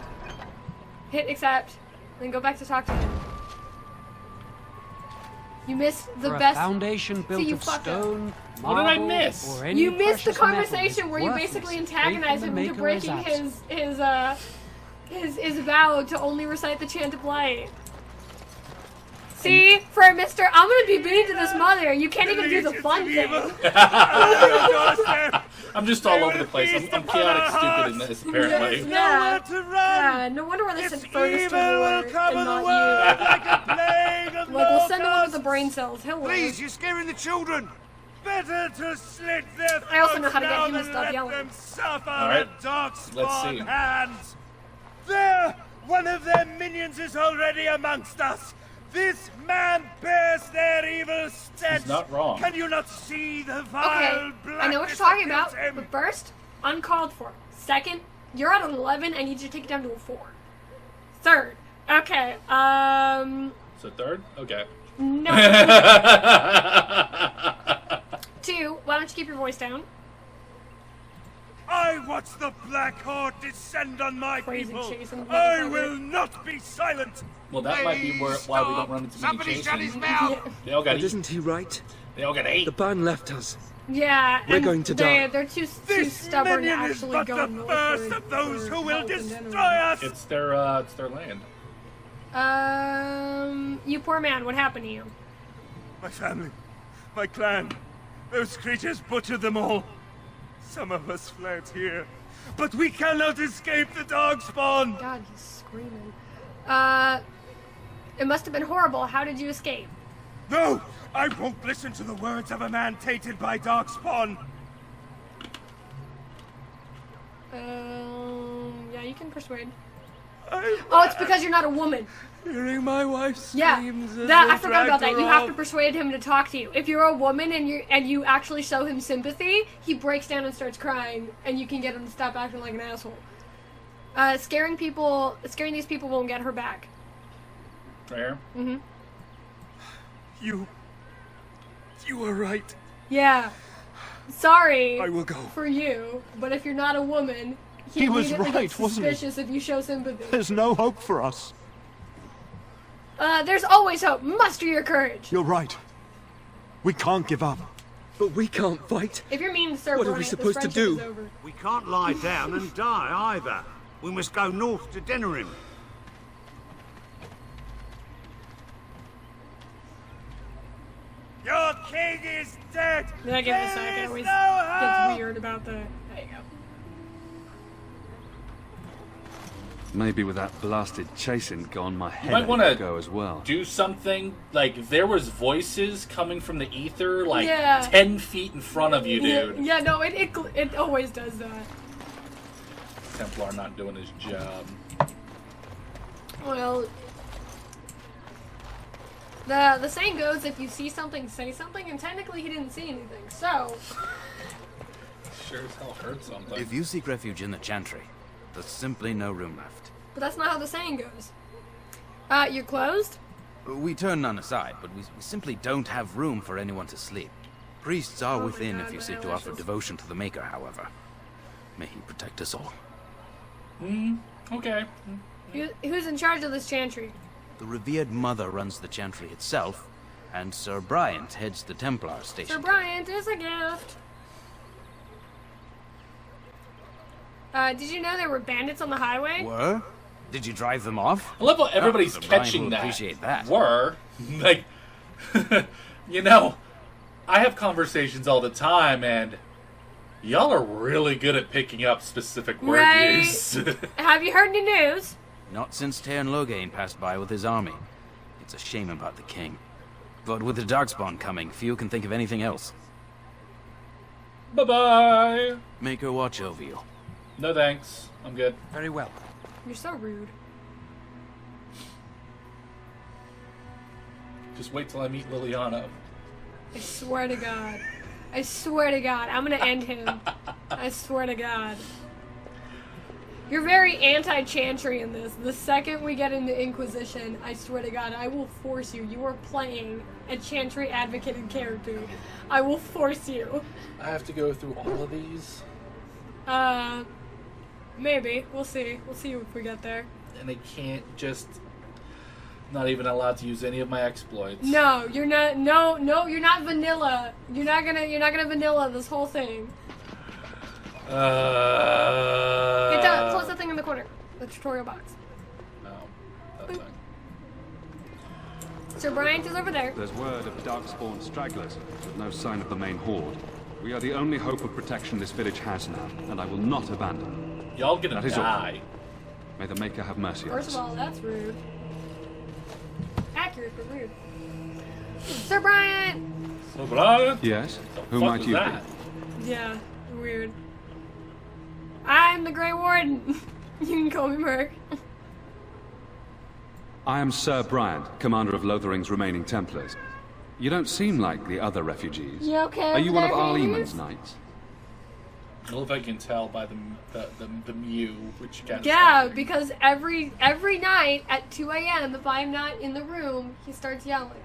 Hit accept, then go back to talk to him. You missed the For best a foundation built you of fucked stone, up. What did I marble, miss? or any You missed the precious metal conversation is where you worthless basically if antagonize faith in him the into Maker is breaking absent. his vow to only recite the chant of light. See, for Mr. I'm gonna be mean to this mother. You can't even do the fun thing. I'm just all over the place. I'm chaotic stupid in this, apparently. Yeah, no wonder why they sent Fergus to war and not you. Like, we'll send him with the brain cells. He'll work. Please, you're scaring the children. Better to slit their I also know how to get throats him to now stop than let yelling. them suffer All right, at Darkspawn let's see. hands. There, one of their minions is already amongst us. This man bears their evil stench. He's not wrong. Can you not see the vile Okay, I know what you're talking about, but first, uncalled for. Second, you're at an 11, I need you to take it down to a 4. Third, okay, So third? Okay. no. 2, why don't you keep your voice down? I watch the Black Horde descend on my Crazy people. chasing I motherfucker. will not be silent. Well, that might be why we don't run into many Somebody shut his chases. mouth. They all got But eat. isn't he right? They all got ate. The band left us. Yeah, We're and going to die. They're too This stubborn to minion is actually but go the northward first of those for who will help in destroy general. us. It's their land. You poor man, what happened to you? My family, my clan, those creatures butchered them all. Some of us fled here, but we cannot escape the Darkspawn. God, he's screaming. It must have been horrible. How did you escape? No, I won't listen to the words of a man tainted by Darkspawn. Yeah, you can persuade. Oh, it's because you're not a woman. Hearing my wife's Yeah, screams as that they I forgot about dragged that. her You have off. to persuade him to talk to you. If you're a woman and you actually show him sympathy, he breaks down and starts crying, and you can get him to stop acting like an asshole. Scaring these people won't get her back. Right here? Mm-hmm. You were right. Yeah. sorry I will go. for you, but if you're not a woman, He was immediately right, gets wasn't he? suspicious if you show sympathy. There's no hope for us. There's always hope. Muster your courage. You're right. We can't give up. But we can't fight. If you're mean to Sir What are Bryant, we this supposed to friendship do? is over. We can't lie down and die either. We must go north to Denerim. Your king is dead! Yeah, give it a second. It always no gets hope! weird about the... There you go. Maybe with that blasted chasing gone, my You head might want to go as well. do something. Like, there was voices coming from the ether, like, Yeah. 10 feet in front of you, dude. Yeah, no, it always does that. Templar not doing his job. Well, the saying goes, if you see something, say something, and technically he didn't see anything, so... Sure as hell heard something. If you seek refuge in the Chantry, there's simply no room left. But that's not how the saying goes. You're closed? We turn none aside, but we simply don't have room for anyone to sleep. Priests are Oh my within God, if you my seek to offer eyelashes. devotion to the Maker, however. May he protect us all. Okay. Who's in charge of this chantry? The revered mother runs the Chantry itself, and Sir Bryant heads the Templar station. Sir Bryant is a gift. Did you know there were bandits on the highway? Were? Did you drive them off? I love how everybody's Sir Bryant catching will that. appreciate that. Were. Like, you know, I have conversations all the time, and y'all are really good at picking up specific word Right. use. Have you heard any news? Not since Tairn Loghain passed by with his army. It's a shame about the king. But with the Darkspawn coming, few can think of anything else. Bye-bye. Make her watch over you. No thanks. I'm good. Very well. You're so rude. Just wait till I meet Liliana. I swear to God. I swear to God. I'm gonna end him. I swear to God. You're very anti-chantry in this. The second we get into Inquisition, I swear to God, I will force you. You are playing a chantry advocated character. I will force you. I have to go through all of these. Maybe. We'll see. We'll see if we get there. And I can't just... Not even allowed to use any of my exploits. No, you're not. No, you're not vanilla. You're not gonna vanilla this whole thing. Get down. Close that thing in the corner. The tutorial box. No, that thing. Sir Bryant is over there. There's word of Darkspawn stragglers, with no sign of the main horde. We are the only hope of protection this village has now, and I will not abandon. Y'all gonna That is die. All. May the Maker have mercy on First us. of all, that's rude. Accurate, but rude. Sir Bryant! Sir Bryant? Yes? Who fuck might was you that? be? Yeah, weird. I'm the Grey Warden. You can call me Merc. I am Sir Bryant, commander of Lothering's remaining Templars. You don't seem like the other refugees. You okay Are you one of over there, Arleman's Hades? knights? I don't know if I can tell by the mew, which kind Yeah, because every night at 2 a.m., if I'm not in the room, he starts yelling.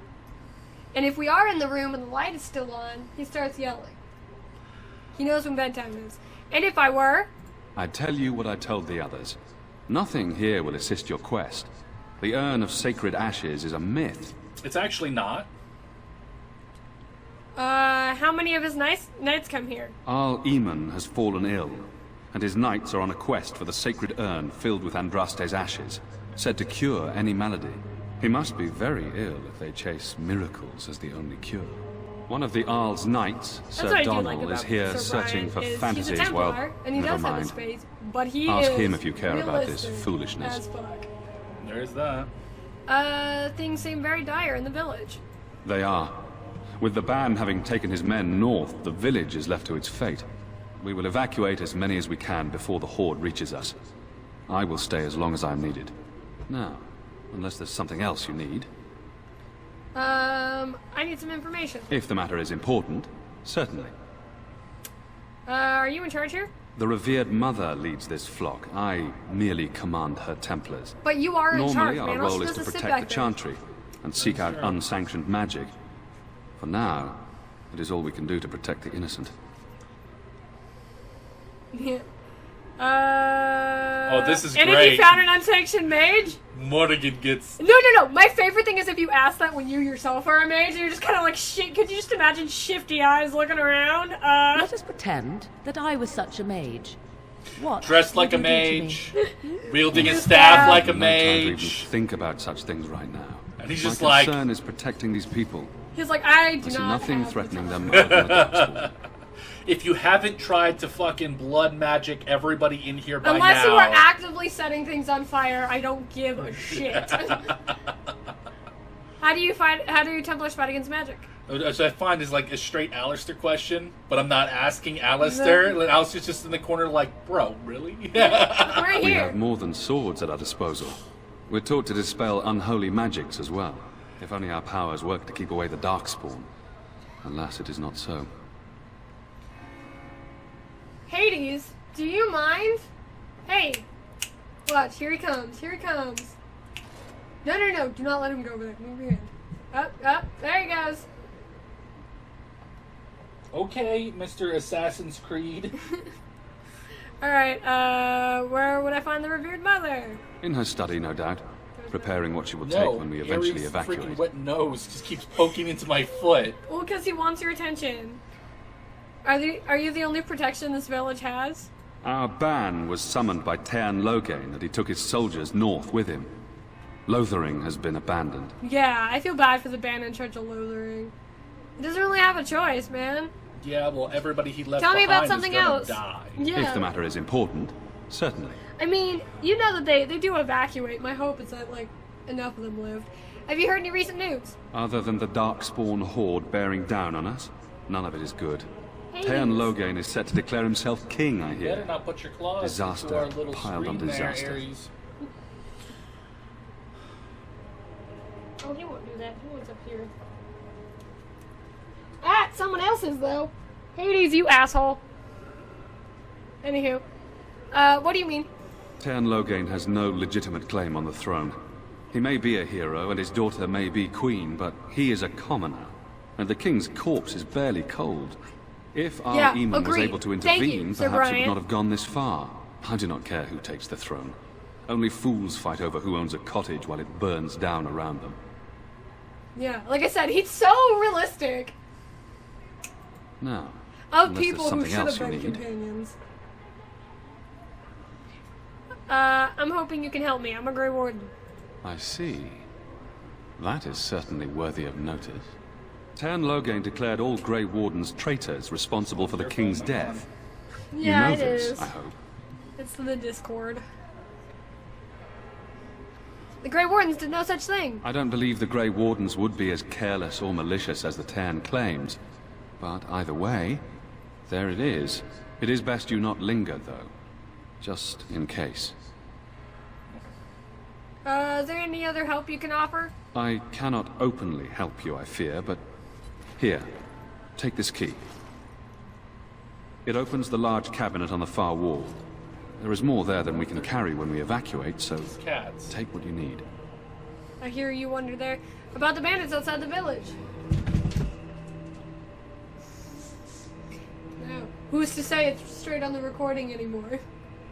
And if we are in the room and the light is still on, he starts yelling. He knows when bedtime is. And if I were, I tell you what I told the others. Nothing here will assist your quest. The urn of sacred ashes is a myth. It's actually not. how many of his knights come here? Arl Eamon has fallen ill, and his knights are on a quest for the sacred urn filled with Andraste's ashes, said to cure any malady. He must be very ill if they chase miracles as the only cure. One of the Arl's knights, That's Sir what I do like Donald, about is here Sir searching Brian for is fantasies. He's a Templar, Well, and he never does have a mind. space, but he Ask is him if you care about this realistic foolishness. as fuck. There's that. Things seem very dire in the village. They are. With the ban having taken his men north, the village is left to its fate. We will evacuate as many as we can before the horde reaches us. I will stay as long as I am needed. Now, unless there's something else you need. I need some information. If the matter is important, certainly. Are you in charge here? The revered mother leads this flock. I merely command her Templars. But you are in charge, Normally, our man. All role she is does to sit protect back the there. Chantry and seek out unsanctioned magic. For now, it is all we can do to protect the innocent. Yeah. Oh, this is and great. if you found an unsanctioned mage? Morgan gets... No. My favorite thing is if you ask that when you yourself are a mage, and you're just kind of like, shit, could you just imagine shifty eyes looking around? Let us pretend that I was such a mage. What? Dressed like a would you do to mage, me? wielding a staff like a No time to even mage. think about such things right now. And he's My just like... concern is protecting these people. He's like, I do I see not nothing have threatening them other than the Darkspawn. If you haven't tried to fucking blood magic everybody in here by Unless now... you are actively setting things on fire, I don't give a shit. How do you Templars fight against magic? Which I find is like a straight Alistair question, but I'm not asking Alistair. Like, Alistair's just in the corner like, bro, really? Right We here. have more than swords at our disposal. We're taught to dispel unholy magics as well. If only our powers work to keep away the Darkspawn. Alas, it is not so. Hades, do you mind? Hey, watch, here he comes, No, do not let him go over there. Move your hand. Up, there he goes. Okay, Mr. Assassin's Creed. Alright, where would I find the revered mother? In her study, no doubt. Preparing what she will take when we eventually Harry's evacuate. freaking wet nose just keeps poking into my foot. Well, because he wants your attention. Are you the only protection this village has? Our ban was summoned by Tearn Loghain, and he took his soldiers north with him. Lothering has been abandoned. Yeah, I feel bad for the band in charge of Lothering. He doesn't really have a choice, man. Yeah, well, everybody he left Tell me about behind something is gonna else. die. Yeah. If the matter is important, certainly. I mean, you know that they do evacuate. My hope is that, like, enough of them lived. Have you heard any recent news? Other than the Darkspawn horde bearing down on us, none of it is good. Hey. Tearn Loghain is set to declare himself king, I You hear. better not put your claws Disaster into our little piled on screen there, disaster. Ares. Oh, he won't do that. He wants up here. Ah, someone else's, though. Hades, you asshole. Anywho. What do you mean? Tearn Loghain has no legitimate claim on the throne. He may be a hero, and his daughter may be queen, but he is a commoner. And the king's corpse is barely cold. If our Yeah, Eamon was agreed. able to Thank you, intervene, Sir perhaps it would Brian. not have gone this far. I do not care who takes the throne. Only fools fight over who owns a cottage while it burns down around them. Yeah, like I said, he's so realistic. Now, Of unless people there's who something should have else you been need. companions. I'm hoping you can help me. I'm a Grey Warden. I see. That is certainly worthy of notice. Tearn Loghain declared all Grey Wardens traitors responsible for the king's death. Yeah, you know it this, is. I hope. It's the Discord. The Grey Wardens did no such thing. I don't believe the Grey Wardens would be as careless or malicious as the Tearn claims. But either way, there it is. It is best you not linger, though. Just in case. Is there any other help you can offer? I cannot openly help you, I fear, but... Here, take this key. It opens the large cabinet on the far wall. There is more there than we can carry when we evacuate, so Cats. take what you need. I hear you wonder there about the bandits outside the village. No. Who's to say it's straight on the recording anymore?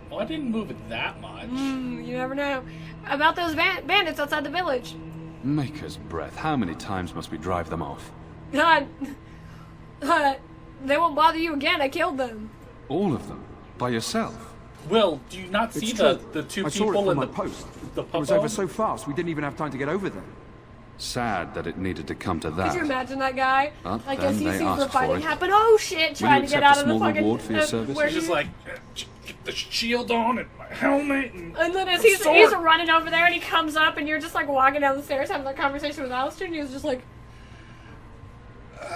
Well, I didn't move it that much. You never know. About those bandits outside the village. Maker's breath, how many times must we drive them off? God. They won't bother you again. I killed them. All of them? By yourself? Will, do you not see the two I saw it people from in my the post. the It was pub over phone? so fast, we didn't even have time to get over there. Sad that it needed to come to Could that. you imagine that guy? But Like, then as he they sees the asked for fighting it. happen, oh shit, Will trying you to get accept a out of the small fucking... reward for your service? where He's just he- like, get the shield on and my helmet and And then as the he's sword." running over there and he comes up and you're just like walking down the stairs having that conversation with Alistair and he was just like... I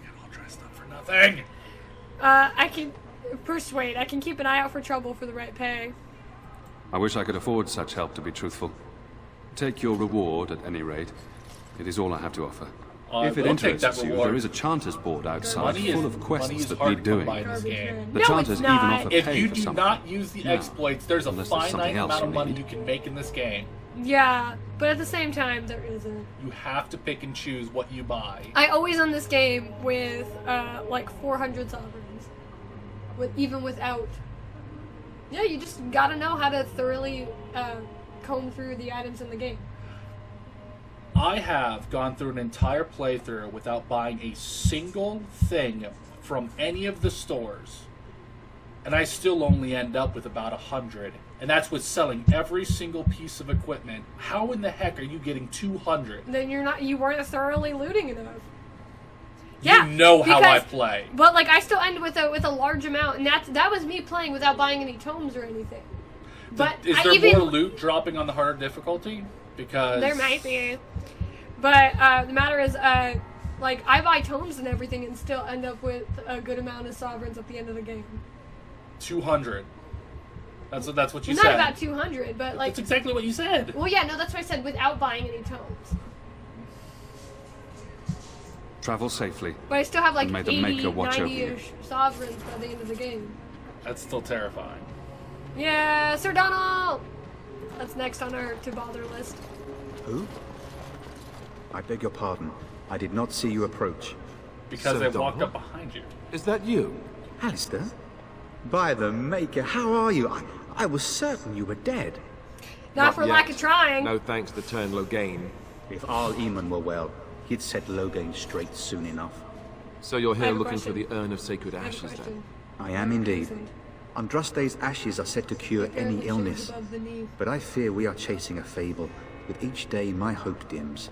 got all dressed up for nothing. I can persuade. I can keep an eye out for trouble for the right pay. I wish I could afford such help, to be truthful. Take your reward, at any rate. It is all I have to offer. I If it will take that interests you, reward. there is a Chanter's board outside Money full is- of money quests is that hard need to come doing. by in this game. The No, Chanters it's even not. offer If pay you for do something. not use the No. exploits, there's a Unless there's finite something else amount of you money need. you can make in this game. Yeah, but at the same time, there isn't. You have to pick and choose what you buy. I always end this game with, like, 400 sovereigns. even without. Yeah, you just gotta know how to thoroughly comb through the items in the game. I have gone through an entire playthrough without buying a single thing from any of the stores, and I still only end up with about 100, and that's with selling every single piece of equipment. How in the heck are you getting 200? Then you weren't thoroughly looting enough. You know how I play. But like I still end with a large amount, and that was me playing without buying any tomes or anything. But Is there more loot dropping on the harder difficulty? Because there might be. But the matter is, like I buy tomes and everything, and still end up with a good amount of sovereigns at the end of the game. 200. That's what you Not said. Not about 200, but like that's exactly what you said. Well, yeah, no, that's what I said without buying any tomes. Travel safely. But I still have like and may the 80, Maker watch over you. 90-ish sovereigns by the end of the game. That's still terrifying. Yeah, Sir Donald! That's next on our to bother list. Who? I beg your pardon. I did not see you approach. Because they walked up behind you. Is that you? Alistair? By the Maker, how are you? I was certain you were dead. Not for lack of trying. No thanks to Turn Logain. If Arl Eamon were well, he'd set Logain straight soon enough. So you're I here have a looking for question. the Urn of Sacred Ashes, then? I am indeed. Andraste's ashes are said to cure any illness, Above the knee. but I fear we are chasing a fable. With each day, my hope dims.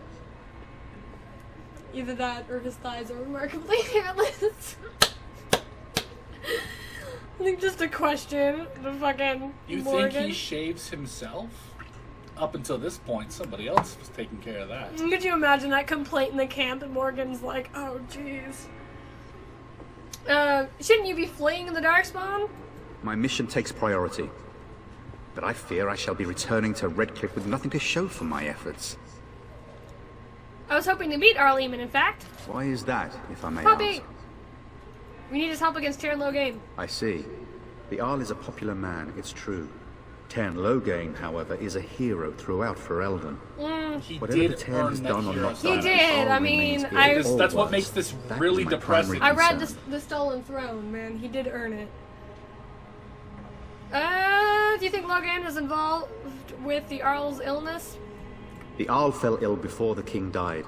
Either that or his thighs are remarkably hairless. I think just a question. The fucking You Morgan. think he shaves himself? Up until this point, somebody else was taking care of that. Could you imagine that complaint in the camp and Morgan's like, oh jeez. Shouldn't you be fleeing in the Darkspawn? My mission takes priority, but I fear I shall be returning to Redcliffe with nothing to show for my efforts. I was hoping to meet Arleman, in fact. Why is that, if I may Puppy! ask? We need his help against Tyrion Logain. I see. The Arl is a popular man, it's true. Tern Logain, however, is a hero throughout Ferelden. Whatever the Tern has done or not He done, did. Arl I mean, remains ill. That's what Always. makes this That really is my depressing. primary I read concern. the Stolen Throne, man. He did earn it. Do you think Logain is involved with the Arl's illness? The Arl fell ill before the king died.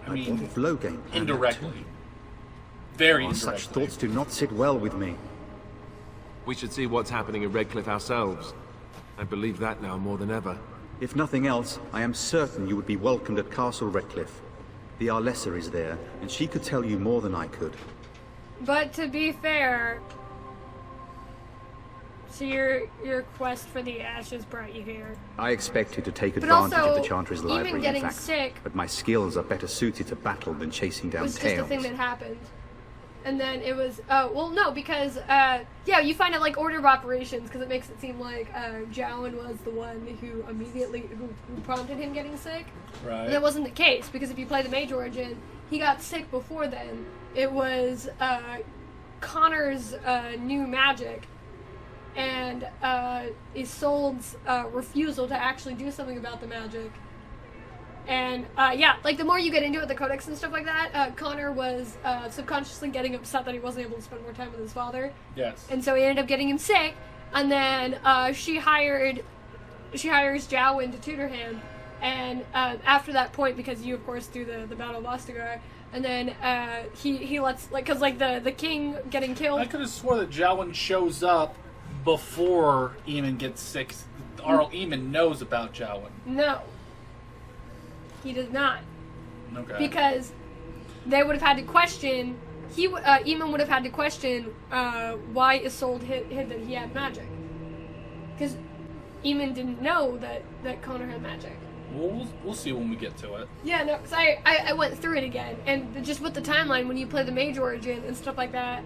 I mean, what if Logain planned that indirectly. too? Very Oh, indirectly. such thoughts do not sit well with me. We should see what's happening in Redcliffe ourselves. I believe that now more than ever. If nothing else, I am certain you would be welcomed at Castle Redcliffe. The Arlessa is there, and she could tell you more than I could. But to be fair, so your quest for the ashes brought you here. I expected to take But advantage also, of the Chantry's even library, in getting fact. sick But my skills are better suited to battle than chasing down was just a tales. thing that happened. And then it was, well, no, because, yeah, you find out, like, order of operations, because it makes it seem like Jowan was the one who immediately, who prompted him getting sick. Right. And that wasn't the case, because if you play the Mage Origin, he got sick before then. It was Connor's new magic, and Isolde's refusal to actually do something about the magic. And, yeah, like, the more you get into it, the codex and stuff like that, Connor was subconsciously getting upset that he wasn't able to spend more time with his father. Yes. And so he ended up getting him sick, and then she hires Jowan to tutor him, and after that point, because you, of course, do the Battle of Ostagar, and then he lets, like, because, like, the king getting killed... I could have swore that Jowan shows up before Eamon gets sick. Arl Eamon knows about Jowan. No. He does not. Okay. Because they would have had to question... Eamon would have had to question why Isolde hid that he had magic. Because Eamon didn't know that Connor had magic. We'll see when we get to it. Yeah, no, because I went through it again, and just with the timeline when you play the Mage Origin and stuff like that,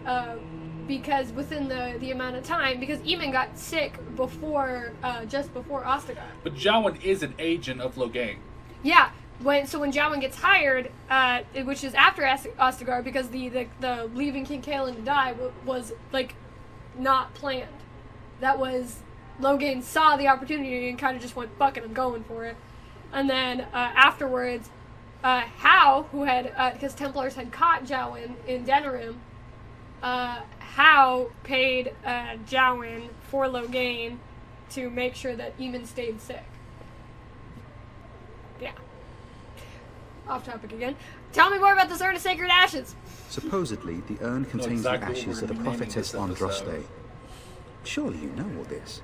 because within the amount of time, because Eamon got sick before, just before Ostagar. But Jowan is an agent of Logain. Yeah, when Jowan gets hired, which is after Ostagar, because the leaving King Kaelin to die was like not planned. That was Logain saw the opportunity and kind of just went, "Fuck it, I'm going for it." And then afterwards, Howe, who had because Templars had caught Jowan in Denerim, Hao paid Jowen for Logain to make sure that Eamon stayed sick. Yeah. Off topic again. Tell me more about this Urn of Sacred Ashes. Supposedly, the urn contains exactly the what ashes we're of the gonna be naming prophetess this episode. Andraste. Surely you know all this.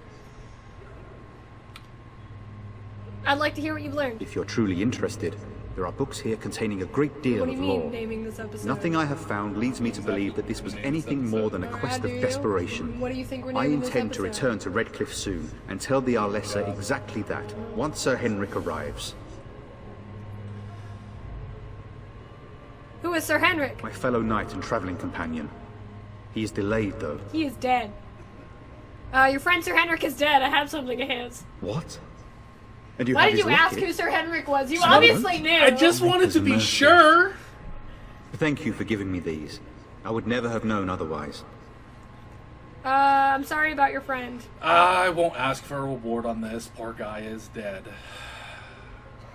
I'd like to hear what you've learned. If you're truly interested, there are books here containing a great deal What do of you mean, lore. naming this episode? Nothing I have found leads me to believe that this was anything more than a quest do of you? desperation. What do you think we're I naming this intend to episode? return to Redcliffe soon and tell the Arlessa exactly that, once Sir Henrik arrives. Who is Sir Henrik? My fellow knight and travelling companion. He is delayed, though. He is dead. Your friend Sir Henrik is dead. I have something of his. What? And you Why have did his you ask locket? who Sir Henrik was? You Someone? obviously knew. I just wanted to be Mercy. sure. Thank you for giving me these. I would never have known otherwise. I'm sorry about your friend. I won't ask for a reward on this. Poor guy is dead.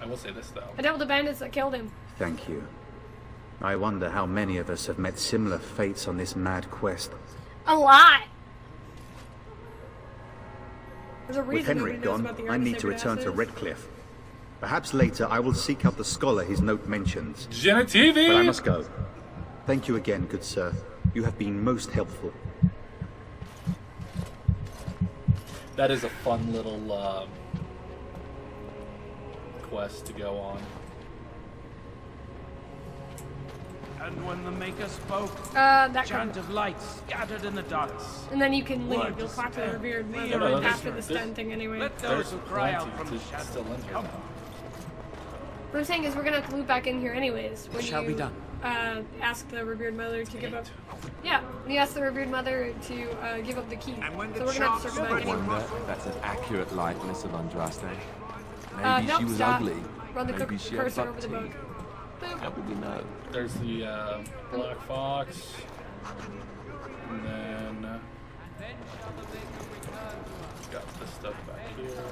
I will say this, though. I dealt with the bandits that killed him. Thank you. I wonder how many of us have met similar fates on this mad quest. A lot. There's a With reason nobody Henrik knows gone, about the I Urn of need to Sacred return to Ashes. Redcliffe. Perhaps later I will seek out the scholar his note mentions. Genitivi! But I must go. Thank you again, good sir. You have been most helpful. That is a fun little quest to go on. And when the Maker spoke, that chant of light scattered in the darkness. And then you can leave. Word You'll talk to the despair. revered The mother images after the were stun thing anyway. Let those who cry out from the shadows still in here. come. What I'm saying is we're gonna have to loop back in here anyways. When Shall you, be done. Ask the revered mother to give up. Yeah, when you ask the revered mother to give up the key. So we're gonna have to circle back I anyway. wonder if that's an accurate likeness of Andraste. Maybe Nope, she was stop. ugly. Run the Maybe she had cursor buck over the book. teeth. Boop. How would we know? There's the Black Fox. And then got this stuff back here.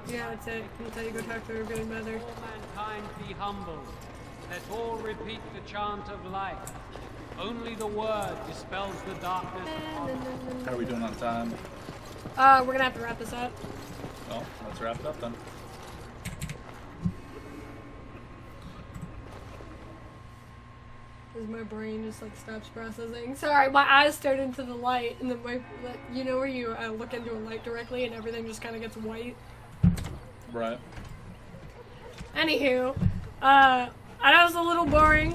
Yeah, that's it. Until you go talk to the revered mother. Mankind be humble. Let all repeat the chant of life. Only the word dispels the darkness. How are we doing on time? We're gonna have to wrap this up. Well, let's wrap it up then. Because my brain just like stops processing. Sorry, my eyes stared into the light, and then you know where you look into a light directly, and everything just kind of gets white. Right. Anywho, I know it was a little boring.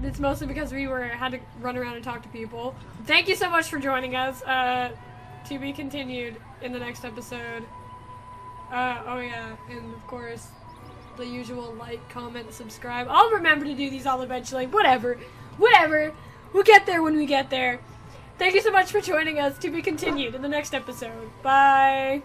It's mostly because we had to run around and talk to people. Thank you so much for joining us. To be continued in the next episode. Oh yeah, and of course, the usual like, comment, subscribe. I'll remember to do these all eventually. Whatever. We'll get there when we get there. Thank you so much for joining us. To be continued in the next episode. Bye.